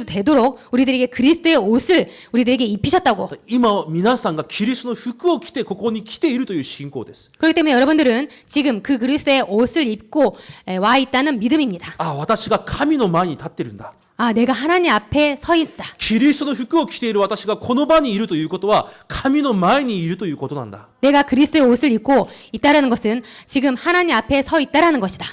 되도록 우리들에게 그리스도의 옷을 우리들에게 입히셨다고. 今皆さんがキリストの服を着てここに来ているという信仰です。 그렇기 때문에 여러분들은 지금 그 그리스도의 옷을 입고 와 있다는 믿음입니다. あ、私が神の前に立ってるんだ。 아, 내가 하나님 앞에 서 있다. キリストの服を着ている私がこの場にいるということは神の前にいるということなんだ。 내가 그리스도의 옷을 입고 있다라는 것은 지금 하나님 앞에 서 있다라는 것이다.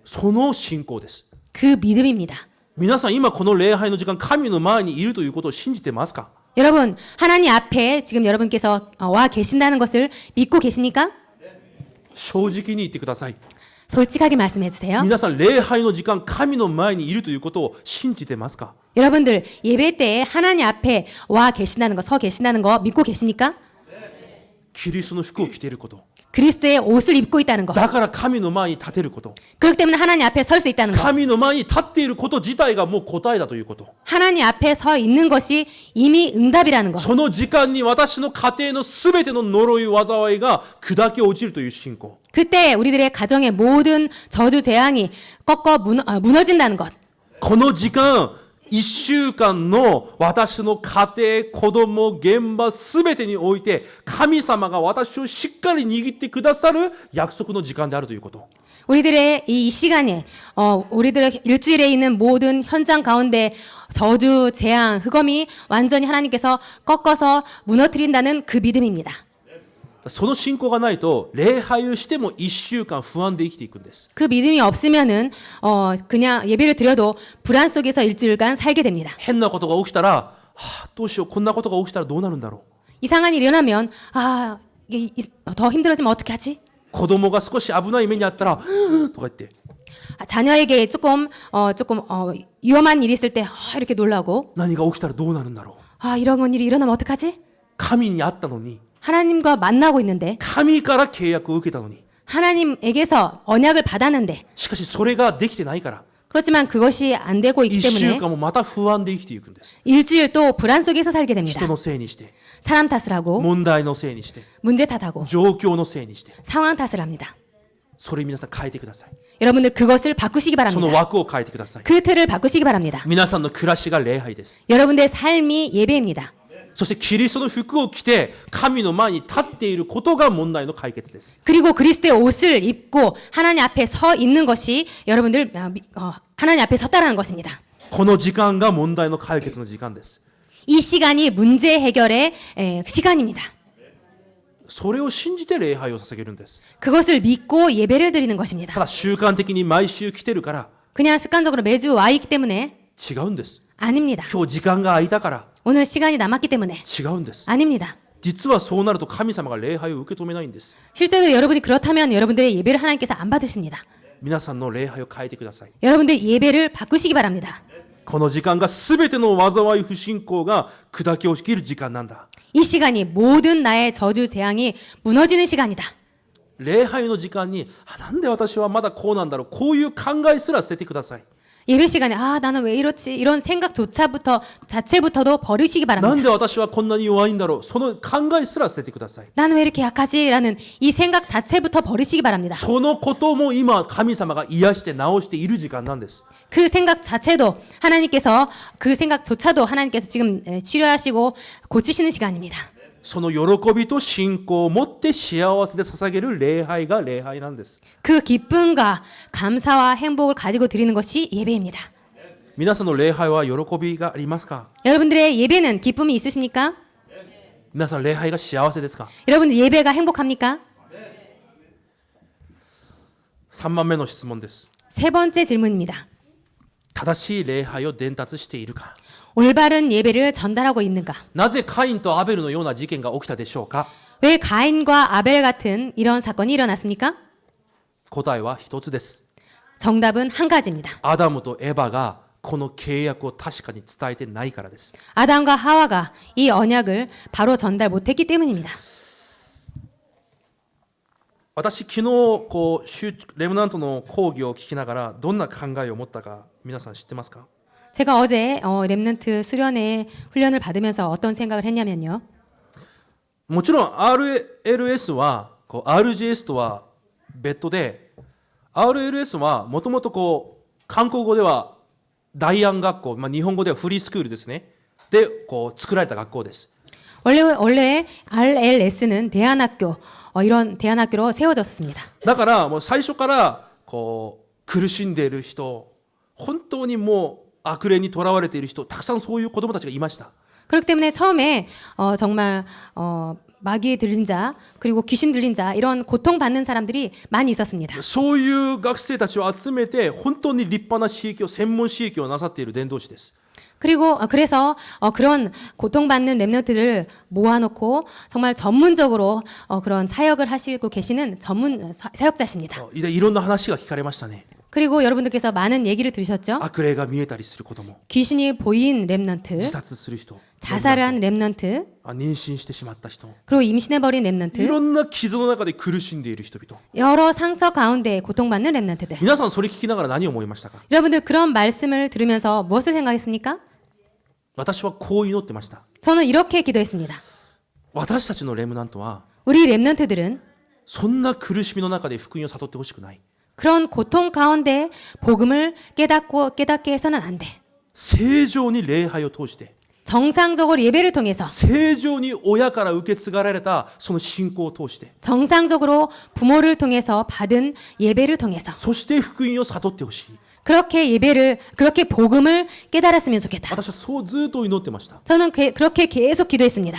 その信仰です。 그 믿음입니다. 皆さん今この礼拝の時間神の前にいるということを信じてますか？ 여러분, 하나님 앞에 지금 여러분께서 와 계신다는 것을 믿고 계십니까? 正直に言ってください。 솔직하게 말씀해 주세요. 皆さん礼拝の時間神の前にいるということを信じてますか？ 여러분들 예배 때 하나님 앞에 와 계신다는 거, 서 계신다는 거 믿고 계십니까? キリストの服を着ていること。 그리스도의 옷을 입고 있다는 거. だから神の前に立てること。 그렇기 때문에 하나님 앞에 설 수 있다는 거. 神の前に立っていること自体がもう答えだということ。 하나님 앞에 서 있는 것이 이미 응답이라는 거. その時間に私の家庭のすべての呪い災いが砕け落ちるという信仰。 그때 우리들의 가정의 모든 저주 재앙이 무너진다는 것. この時間、一週間の私の家庭、子供、現場すべてにおいて神様が私をしっかり握ってくださる約束の時間であるということ。 우리들의 이 시간에 우리들의 일주일에 있는 모든 현장 가운데 저주, 재앙, 흑엄이 완전히 하나님께서 꺾어서 무너뜨린다는 그 믿음입니다. その信仰がないと礼拝をしても1週間不安で生きていくんです。 그 믿음이 없으면은 그냥 예배를 드려도 불안 속에서 일주일간 살게 됩니다. 変なことが起きたら、どうしよう、こんなことが起きたらどうなるんだろう。 이상한 일이 일어나면 이게 더 힘들어지면 어떻게 하지? 子供が少し危ない目にあったらとか言って 자녀에게 조금 위험한 일이 있을 때 이렇게 놀라고 何が起きたらどうなるんだろう。 이런 일이 일어나면 어떡하지? 神に会ったのに、 하나님과 만나고 있는데 神から契約を受けたのに、 하나님에게서 언약을 받았는데 しかしそれができてないから 그렇지만 그것이 안 되고 있기 1週 때문에 間もまた不安で生きていくんです。 일주일 또 불안 속에서 살게 됩니다. 人のせいにして、 사람 탓을 하고 問題のせいにして、 문제 탓하고 状況のせいにして、 상황 탓을 합니다. それ皆さん変えてください。 여러분들 그것을 바꾸시기 その 바랍니다. 枠を変えてください。 그 틀을 바꾸시기 바랍니다. 皆さんの暮らしが礼拝です。 여러분들의 삶이 예배입니다. そしてキリストの服を着て神の前に立っていることが問題の解決です。 그리고 그리스도의 옷을 입고 하나님 앞에 서 있는 것이 여러분들 하나님 앞에 섰다라는 것입니다. この時間が問題の解決の時間です。 이 시간이 문제 해결의 시간입니다. それを信じて礼拝を捧げるんです。 그것을 믿고 예배를 드리는 것입니다. ただ習慣的に毎週来てるから 그냥 습관적으로 매주 와 있기 때문에 違うんです。 아닙니다. 今日時間が空いたから 오늘 시간이 남았기 때문에 違うんです。 아닙니다. 実はそうなると神様が礼拝を受け止めないんです。 실제로 여러분이 그렇다면 여러분들의 예배를 하나님께서 안 받으십니다. 皆さんの礼拝を変えてください。 여러분들 예배를 바꾸시기 바랍니다. この時間が全ての災い不信仰が砕け落ちる時間なんだ。 이 시간이 모든 나의 저주 재앙이 무너지는 시간이다. 礼拝の時間になんで私はまだこうなんだろう、こういう考えすら捨ててください。 예배 시간에 나는 왜 이렇지 이런 자체부터도 버리시기 なん 바랍니다. で私はこんなに弱いんだろう、その考えすら捨ててください。 나는 왜 이렇게 약하지라는 이 생각 자체부터 버리시기 바랍니다. そのことも今神様が癒して治している時間なんです。 그 생각 자체도 하나님께서 그 생각조차도 하나님께서 지금 치료하시고 고치시는 시간입니다. その喜びと信仰を持って幸せで捧げる礼拝が礼拝なんです。 그 기쁨과 감사와 행복을 가지고 드리는 것이 예배입니다. 皆さんの礼拝は喜びがありますか？ 여러분들의 예배는 기쁨이 있으십니까? 皆さん礼拝が幸せですか？ 여러분들 예배가 행복합니까? 3番目の質問です。 세 번째 질문입니다. 正しい礼拝を伝達しているか？ 올바른 예배를 전달하고 있는가? なぜカインとアベルのような事件が起きたでしょうか？ 왜 가인과 아벨 같은 이런 사건이 일어났습니까? 答えは一つです。 정답은 한 가지입니다. アダムとエバがこの契約を確かに伝えてないからです。 아담과 하와가 이 언약을 바로 전달 못했기 때문입니다. 私昨日レムナントの講義を聞きながらどんな考えを持ったか皆さん知ってますか？ 제가 어제 렘넌트 수련회 훈련을 받으면서 어떤 생각을 했냐면요. もちろん RLS はRGS とは別途で RLS はもともと韓国語では大安学校、日本語ではフリースクールですね。で作られた学校です。 원래 RLS는 대안학교 이런 대안학교로 세워졌습니다. だからもう最初から苦しんでいる人、本当にもう悪霊にとらわれている人、たくさんそういう子供たちがいました。 그렇기 때문에 처음에 정말 마귀에 들린 자 그리고 귀신 들린 자 이런 고통받는 사람들이 많이 있었습니다. そういう学生たちを集めて本当に立派な刺激を専門刺激をなさっている伝道師です。 그래서 그런 고통받는 렘넌트를 모아놓고 정말 전문적으로 그런 사역을 하시고 계시는 전문 사역자십니다. いろんな話が聞かれましたね。 그리고 여러분들께서 많은 얘기를 들으셨죠? 悪霊が見えたりする子供、 귀신이 보인 렘넌트, 自殺する人、 자살을 한 렘넌트, 妊娠してしまった人、 그리고 임신해버린 い 렘넌트, ろんな傷の中で苦しんでいる人々。 여러 상처 가운데 고통받는 렘넌트들. 皆さんそれ聞きながら何を思いましたか？ 여러분들 그런 말씀을 들으면서 무엇을 생각했습니까? 私はこう祈ってました。 저는 이렇게 기도했습니다. 私たちのレムナントは 우리 렘넌트들은 そんな苦しみの中で福音を悟ってほしくない。 그런 고통 가운데 복음을 깨닫게 해서는 안 돼. 正常に礼拝を通して、 정상적으로 예배를 통해서 正常に親から受け継がれたその信仰を通して、 정상적으로 부모를 통해서 받은 예배를 통해서 そして福音を悟ってほしい。 그렇게 복음을 깨달았으면 좋겠다. 私はそうずっと祈ってました。 저는 그렇게 계속 기도했습니다.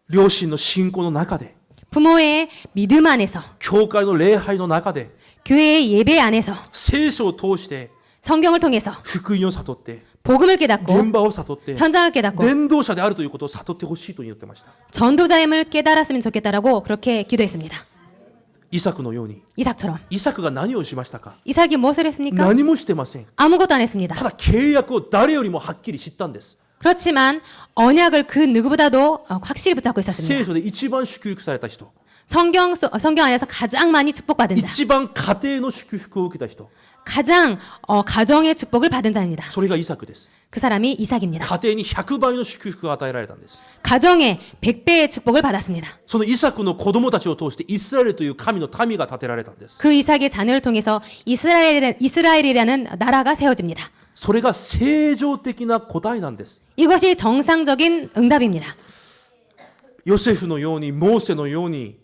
両親の信仰の中で、 부모의 믿음 안에서, 教会の礼拝の中で、 교회의 예배 안에서, 聖書を通して 성경을 통해서 福音を悟って、 복음을 깨닫고 現場を悟って、 현장을 깨닫고 伝道者であるということを悟ってほしいと言ってました。 전도자임을 깨달았으면 좋겠다라고 그렇게 기도했습니다. イサクのように、 이삭처럼. イサクが何をしましたか？ 이삭이 무엇을 했습니까? 何もしてません。 아무것도 안 했습니다. ただ契約を誰よりもはっきり知ったんです。 그렇지만 언약을 그 누구보다도 확실히 붙잡고 있었습니다. 聖書で一番祝福された人、 성경 안에서 가장 많이 축복받은 자, 一番家庭の祝福を受けた人、 가장 가정의 축복을 받은 자입니다. それがイサクです。 그 사람이 이삭입니다. 家庭に100倍の祝福が与えられたんです。 가정에 100배의 축복을 받았습니다. そのイサクの子供たちを通してイスラエルという神の民が建てられたんです。 그 이삭의 자녀를 통해서 이스라엘이라는 나라가 세워집니다. それが正常的な答えなんです。 이것이 정상적인 응답입니다. ヨセフのように、モーセのように、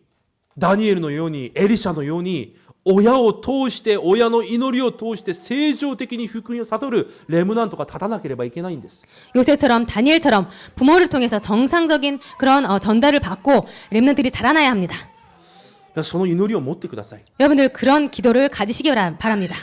ダニエルのように、エリシャのように、親を通して、親の祈りを通して正常的に福音を悟るレムナントが立たなければいけないんです。 요셉처럼 다니엘처럼 부모를 통해서 정상적인 그런 전달을 받고 렘넌트들이 자라나야 합니다. その祈りを持ってください。 여러분들 그런 기도를 가지시기 바랍니다.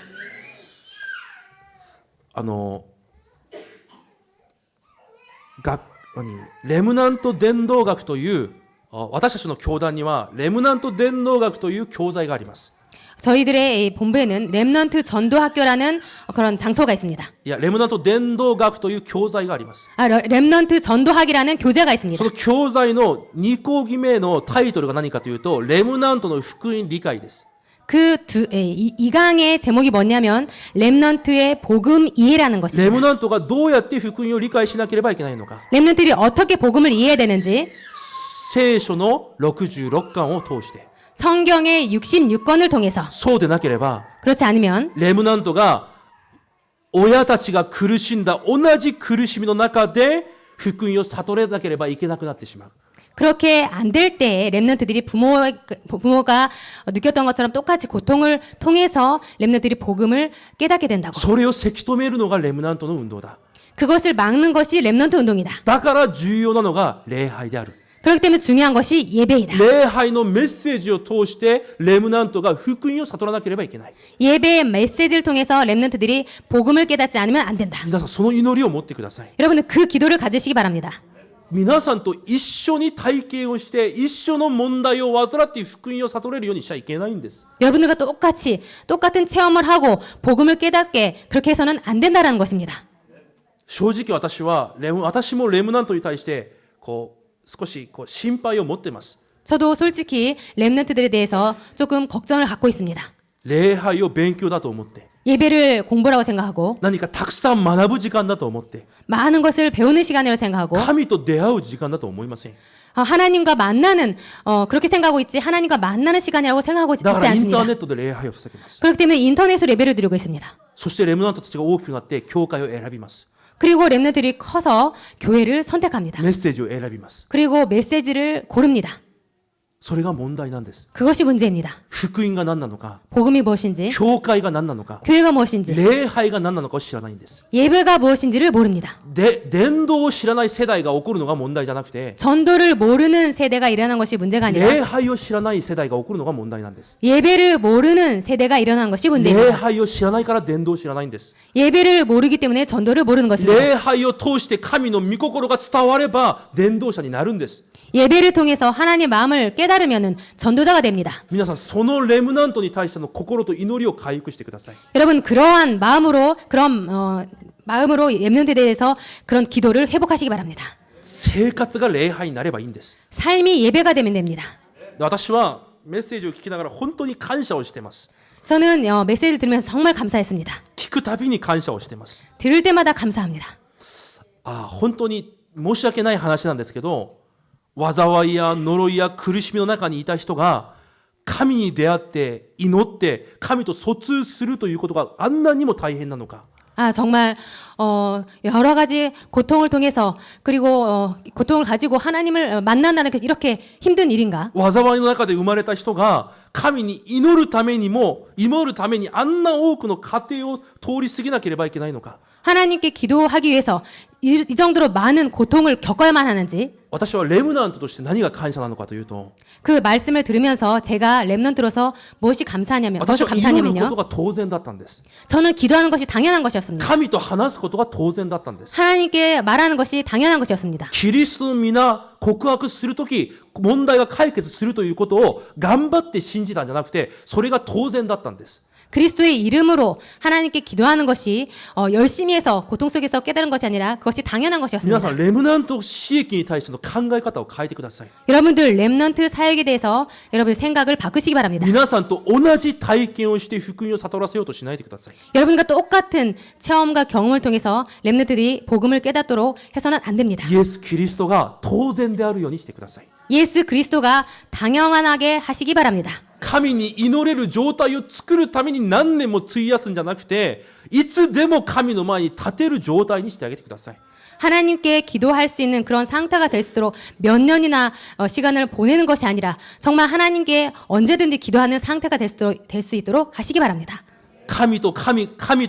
レムナント伝道学という私たちの教団にはレムナント伝道学という教材があります。 저희들의 이 본부에는 렘넌트 전도학교라는 그런 장소가 있습니다. いや、レムナント伝道学という教材があります。 렘넌트 전도학이라는 교재가 있습니다. その教材の2講義目のタイトルが何かというと、レムナントの福音理解です。 이 강의 제목이 뭐냐면 렘넌트의 복음 이해라는 レム 것입니다. ナントがどうやって福音を理解しなければいけないのか。 렘넌트들이 어떻게 복음을 이해해야 되는지 聖書の66巻を通して。 성경의 66권을 통해서 そうでなければ、 그렇지 않으면 レムナントが親たちが苦しんだ同じ苦しみの中で福音を悟れなければいけなくなってしまう。 그렇게 안 될 때에 렘넌트들이 부모가 느꼈던 것처럼 똑같이 고통을 통해서 렘넌트들이 복음을 깨닫게 된다고. それをせき止めるのがレムナントの運動だ。 그것을 막는 것이 렘넌트 운동이다. だから重要なのが礼拝である。 그렇기 때문에 중요한 것이 예배이다. 礼拝のメッセージを通してレムナントが福音を悟らなければいけない。 예배의 메시지를 통해서 렘넌트들이 복음을 깨닫지 않으면 안 된다. 皆さんその祈りを持ってください。 여러분들 그 기도를 가지시기 바랍니다. 皆さんと一緒に体験をして一緒の問題を患って福音を悟れるようにしちゃいけないんです。 여러분들과 똑같은 체험을 하고 복음을 깨닫게 그렇게 해서는 안 된다는 것입니다. 正直私もレムナントに対して少し心配を持っています。 저도 솔직히 렘넌트들에 대해서 조금 걱정을 갖고 있습니다. 礼拝を勉強だと思って、 예배를 공부라고 생각하고 何かたくさん学ぶ時間だと思って、 많은 것을 배우는 시간이라고 생각하고 神と出会う時間だと思いません。 하나님과 만나는 그렇게 생각하고 있지 하나님과 만나는 시간이라고 생각하고 있지 だからインタ 않습니다. ーネットで礼拝を捧げます。 그렇기 때문에 인터넷으로 예배를 드리고 있습니다. そしてレムナントたちが大きくなって教会を選びます。 그리고 렘넌트들이 커서 교회를 선택합니다. メッセージを選びます。 그리고 메시지를 고릅니다. それが問題なんです。 그것이 문제입니다. 福音が何なのか、 복음이 무엇인지, 教会が何なのか、 교회가 무엇인지, 礼拝が何なのかを知らないんです。 예배가 무엇인지를 모릅니다. 伝道を知らない世代が起こるのが問題じゃなくて、 전도를 모르는 세대가 일어난 것이 문제가 礼 아니라 拝を知らない世代が起こるのが問題なんです。 예배를 모르는 세대가 일어난 것이 礼 문제입니다. 拝を知らないから伝道を知らないんです。 예배를 모르기 때문에 전도를 모르는 것입니다. 礼拝を通して神の御心が伝われば伝道者になるんです。 예배를 통해서 하나님의 마음을 깨달으면은 전도자가 됩니다. 皆さんそのレムナントに対しての心と祈りを回復してください。 여러분 그러한 마음으로 마음으로 렘넌트에 대해서 그런 기도를 회복하시기 바랍니다. 生活が礼拝になればいいんです。 삶이 예배가 되면 됩니다. 私はメッセージを聞きながら本当に感謝をしています。 저는 메시지를 들으면서 정말 감사했습니다. 聞くたびに感謝をしています。 들을 때마다 감사합니다. 本当に申し訳ない話なんですけど、災いや呪いや苦しみの中にいた人が神に出会って祈って神と疎通するということがあんなにも大変なのか。 정말 여러 가지 고통을 통해서 그리고 고통을 가지고 하나님을 만난다는 게 이렇게 힘든 일인가? 災いの中で生まれた人が神に祈るためにあんな多くの過程を通り過ぎなければいけないのか。 하나님께 기도하기 위해서 이 정도로 많은 고통을 겪어야만 하는지 私はレムナントとして何が感謝なのかというと、 그 말씀을 들으면서 제가 렘넌트로서 무엇이 私 감사하냐면 は祈ること 감사하냐면요. が当然だったんです。 저는 기도하는 것이 당연한 것이었습니다. 神と話すことが当然だったんです。 하나님께 말하는 것이 당연한 것이었습니다. キリストの皆告白するとき、問題が解決するということを頑張って信じたんじゃなくて、それが当然だったんです。 그리스도의 이름으로 하나님께 기도하는 것이 열심히 해서 고통 속에서 깨달은 것이 아니라 그것이 당연한 皆さ 것이었습니다. ん、レムナント刺激に対しての考え方を変えてください。 여러분들 렘넌트 사역에 대해서 여러분 생각을 바꾸시기 바랍니다. 皆さんと同じ体験をして福音を悟らせようとしないでください。 여러분과 똑같은 체험과 경험을 통해서 렘넌트들이 복음을 깨닫도록 해서는 안 됩니다. イエス・キリストが当然であるようにしてください。 예수 그리스도가 당연하게 하시기 바랍니다. 神に祈れる状態を作るために何年も費やすんじゃなくて、いつでも神の前に立てる状態にしてあげてください。 하나님께 기도할 수 있는 그런 상태가 될 수 있도록 몇 년이나 시간을 보내는 것이 아니라 정말 하나님께 언제든지 기도하는 상태가 될 수 있도록 하시기 바랍니다. 神と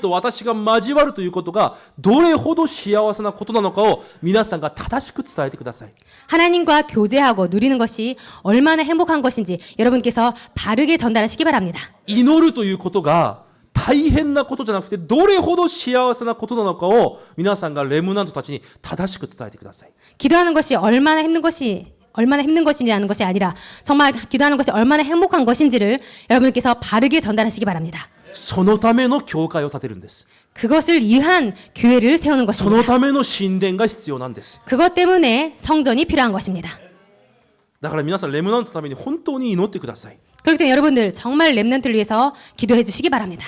私が交わるということがどれほど幸せなことなのかを皆さんが正しく伝えてください。 하나님과 교제하고 누리는 것이 얼마나 행복한 것인지 여러분께서 바르게 전달하시기 바랍니다. 祈るということが大変なことじゃなくてどれほど幸せなことなのかを皆さんがレムナントたちに正しく伝えてください。 기도하는 것이 얼마나 힘든 것이냐는 것이 아니라 정말 기도하는 것이 얼마나 행복한 것인지를 여러분께서 바르게 전달하시기 바랍니다. そのための教会を建てるんです。 그것을 위한 교회를 세우는 その 것입니다. ための神殿が必要なんです。 그것 때문에 성전이 필요한 것입니다. だから皆さんレムナントのために本当に祈ってください。 그렇기 때문에 여러분들 정말 렘넌트를 위해서 기도해 주시기 바랍니다.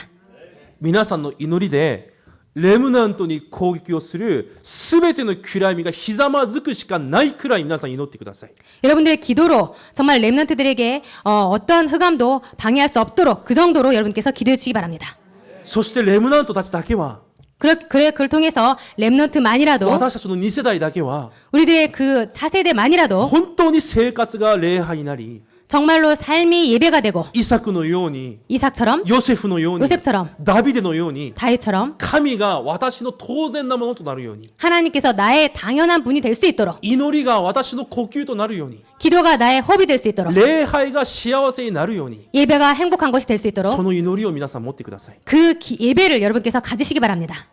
皆さんの祈りでレムナントに攻撃をするすべての暗闇がひざまずくしかないくらい皆さん祈ってください。 여러분들의 기도로 정말 렘넌트들에게 어떤 흑암도 방해할 수 없도록 그 정도로 여러분께서 기도해 주시기 바랍니다. そしてレムナントたちだけは 그걸 통해서 렘넌트만이라도 私たちの2世代だけは 우리들의 그 4세대만이라도 本当に生活が礼拝になり 정말로 삶이 예배가 되고 イサクのように 이삭처럼 ヨセフのように 요셉처럼 ダビデのように 다윗처럼 神が私の当然なものとなるように 하나님께서 나의 당연한 분이 될 수 있도록 祈りが私の呼吸となるように 기도가 나의 호흡이 될 수 있도록 礼拝が幸せになるように 예배가 행복한 것이 될 수 있도록 その祈りを皆さん持ってください。 그 예배를 여러분께서 가지시기 바랍니다.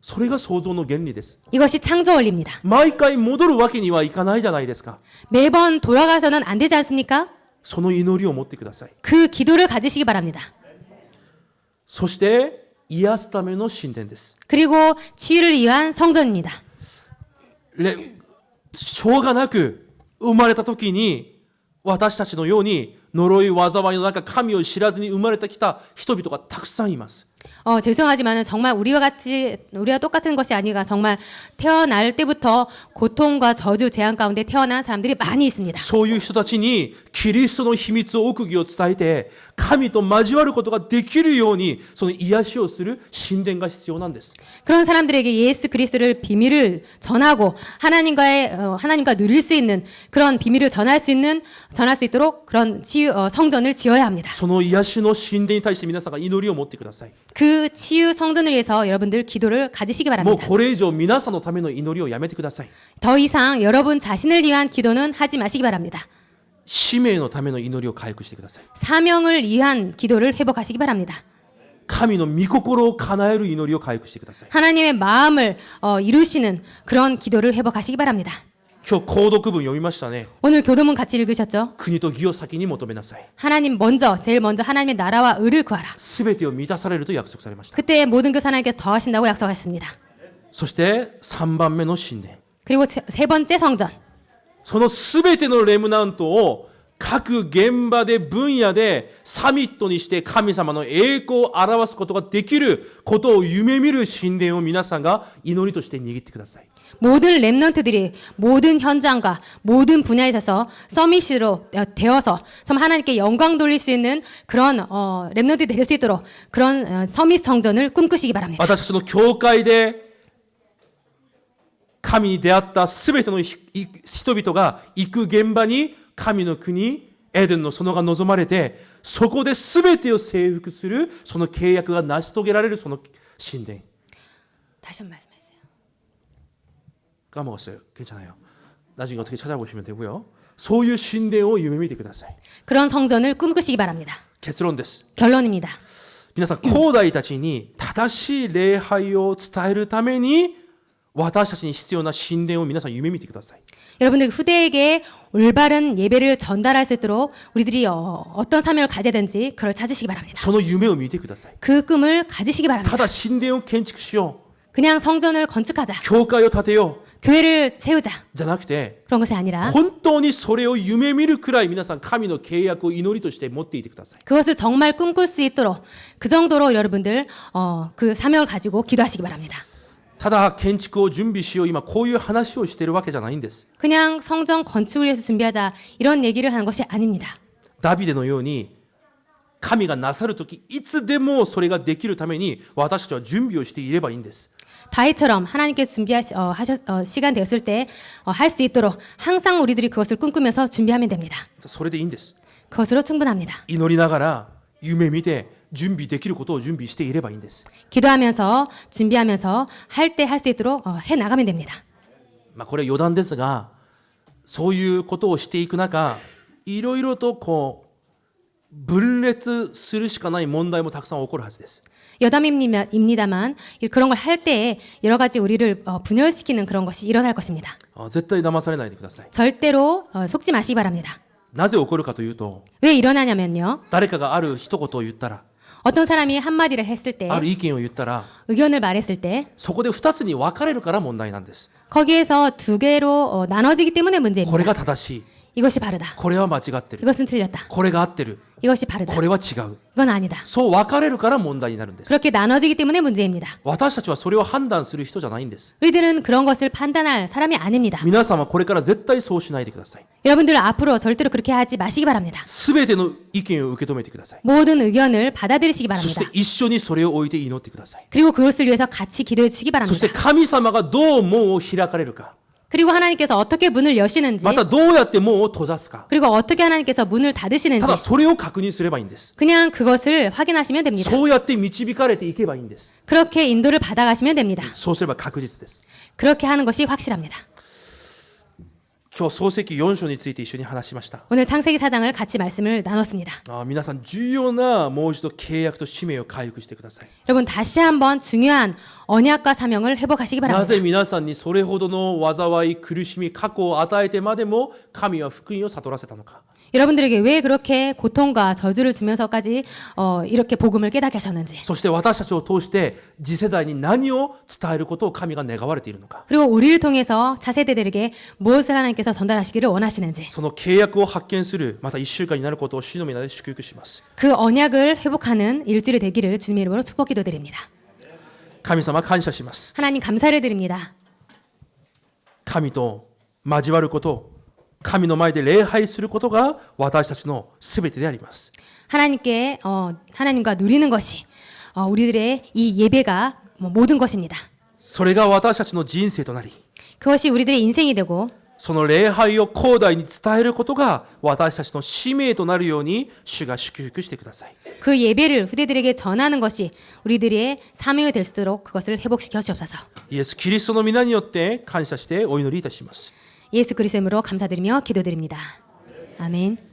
それが創造の原理です。 이것이 창조 원리입니다. 毎回戻るわけにはいかないじゃないですか。 매번 돌아가서는 안 되지 않습니까? その祈りを持ってください。 그 기도를 가지시기 바랍니다. そして癒すための神殿です。 그리고 치유를 위한 성전입니다. しょうがなく生まれた時に私たちのように呪い災いの中神を知らずに生まれてきた人々がたくさんいます。 죄송하지만 정말 우리와 똑같은 것이 아니라 정말 태어날 때부터 고통과 저주 재앙 가운데 태어난 사람들이 많이 있습니다. そういう人たちにキリストの秘密奥義を伝えて神と交わることができるようにその癒しをする神殿が必要なんです。 그런 사람들에게 예수 그리스도를 비밀을 전하고 하나님과 누릴 수 있는 그런 비밀을 전할 수 있도록 그런 성전을 지어야 합니다. その癒しの神殿に対して皆さんが祈りを持ってください。 그 치유 성전을 위해서 여러분들 기도를 가지시기 もう 바랍니다. これ以上皆さんのための祈りをやめてください。 더 이상 여러분 자신을 위한 기도는 하지 마시기 바랍니다. 使命のための祈りを回復してください。 사명을 위한 기도를 회복하시기 바랍니다. 神の御心を叶える祈りを回復してください。 하나님의 마음을 이루시는 그런 기도를 회복하시기 바랍니다. 今日購読文読みましたね。 오늘 교도문 같이 읽으셨죠? 国と義を先に求めなさい。 제일 먼저 하나님의 나라와 의를 구하라. すべてを満たされると約束されました。 그때 모든 것을 하나님께서 더하신다고 약속하셨습니다. そして3番目の神殿。 그리고 세 번째 성전. そのすべてのレムナントを各現場で分野でサミットにして神様の栄光を表すことができることを夢見る神殿を皆さんが祈りとして握ってください。 모든 렘넌트들이 모든 현장과 모든 분야에 있어서 서밋으로 되어서 정말 하나님께 영광 돌릴 수 있는 그런 렘넌트들이 될 수 있도록 그런 서밋 성전을 꿈꾸시기 바랍니다. 私たちの教会で神に出会ったすべての人々が行く現場に神の国エデンの園が望まれてそこで全てを征服するその契約が成し遂げられるその神殿 다시 한 번 말씀해주세요. 까먹었어요. 괜찮아요. 나중에 어떻게 찾아보시면 되고요. そういう神殿を夢見てください。 그런 성전을 꿈꾸시기 바랍니다. 結論です。 결론입니다. 皆さん、後代たちに正しい礼拝を伝えるために私たちに必要な神殿を皆さん夢見てください。 여러분들 후대에게 올바른 예배를 전달할 수 있도록 우리들이 어떤 사명을 가져야 되는지 그걸 찾으시기 바랍니다. その夢を見てください。 그 꿈을 가지시기 た 바랍니다. だ神殿を建築しよ 그냥 성전을 건축하자. う、教会を建てよう 교회를 세우자. じゃなくて、 그런 것이 아니라 本当にそれを夢見るくらい皆さん神の契約を祈りとして持っていてください。 그것을 정말 꿈꿀 수 있도록 그 정도로 여러분들 그 사명을 가지고 기도하시기 바랍니다. ただ建築を準備しよう、今こういう話をしているわけじゃないんです。 그냥 성전 건축을 위해서 준비하자 이런 얘기를 하는 것이 아닙니다. ダビデのように神がなさるときいつでもそれができるために私たちは準備をしていればいいんです。 다윗처럼 하나님께서 시간 되었을 때 할 수 있도록 항상 우리들이 그것을 꿈꾸면서 준비하면 됩니다. それでいいんです。 그것으로 충분합니다. 祈りながら夢見て準備できることを準備していればいいんです。 기도하면서 준비하면서 할 때 할 수 있도록 해 나가면 됩니다. これは余談ですが、そういうことをしていく中、いろいろと分裂するしかない問題もたくさん起こるはずです。 여담입니다만 그런 걸 할 때에 여러 가지 우리를 분열시키는 그런 것이 일어날 것입니다. 絶対騙されないでください。 절대로 속지 마시기 바랍니다. なぜ起こるかというと、 왜 일어나냐면요. 誰かがある一言を言ったら、 어떤 사람이 한마디를 했을 때 ある意見を言ったら、 의견을 말했을 때 そこで二つに分かれるから問題なんです。 거기에서 두 개로 나눠지기 때문에 これ 문제입니다. が正しい、 이것이 바르다. これは間違ってる、 이것은 틀렸다. これが合ってる、 이것이 바르다. これは違う。 이건 아니다. そう分かれるから問題になるんです。 그렇게 나눠지기 때문에 문제입니다. 私たちはそれを判断する人じゃないんです。 우리들은 그런 것을 판단할 사람이 아닙니다. 皆さんはこれから絶対そうしないでください。 여러분들 앞으로 절대로 그렇게 하지 마시기 바랍니다. すべての意見を受け止めてください。 모든 의견을 받아들이시기 そし 바랍니다. て一緒にそれを置いて祈ってください。 그리고 그것을 위해서 같이 기도해 주시기 そして 바랍니다. 神様がどう門を開かれるか、 그리고 하나님께서 어떻게 문을 여시는지 またどうやって門を閉ざすか、 그리고 어떻게 하나님께서 문을 닫으시는지 ただそれを確認すればいいんです。 그냥 그것을 확인하시면 됩니다. そうやって導かれていけばいいんです。 그렇게 인도를 받아가시면 됩니다. そうすれば確実です。 그렇게 하는 것이 확실합니다. 今日創世記4章について一緒に話しました。 오늘 창세기 4장을 같이 말씀을 나눴습니다. 皆さん重要なもう一度契約と使命を回復してください。 여러분 다시 한번 중요한 언약과 사명을 회복하시기 な 바랍니다. ぜ皆さんにそれほどの災い、苦しみ、過去を与えてまでも神は福音を悟らせたのか。 여러분들에게 왜 그렇게 고통과 저주를 주면서까지 이렇게 복음을 깨닫게 하셨는지 そして私たちを通して次世代に何を伝えることを神が願われているのか。 그리고 우리를 통해서 차세대들에게 무엇을 하나님께서 전달하시기를 원하시는지 その契約を発見するまた1週間になることを主の皆で祝福します。 그 언약을 회복하는 일주일이 되기를 주님의 이름으로 축복 기도드립니다. 神様感謝します。 하나님 감사를 드립니다. 神と交わること、神の前で礼拝することが私たちのすべてであります。 하나님께 하나님과 누리는 것이 우리들의 이 예배가 모든 것입니다. それが私たちの人生となり、 그것이 우리들의 인생이 되고 その礼拝を後代に伝えることが私たちの使命となるように主が祝福してください。 그 예배를 후대들에게 전하는 것이 우리들의 사명이 될 수 있도록 그것을 회복시켜 주옵소서. イエス・キリストの皆によって感謝してお祈りいたします。 예수 그리스도 이름으로 감사드리며 기도드립니다. 아멘.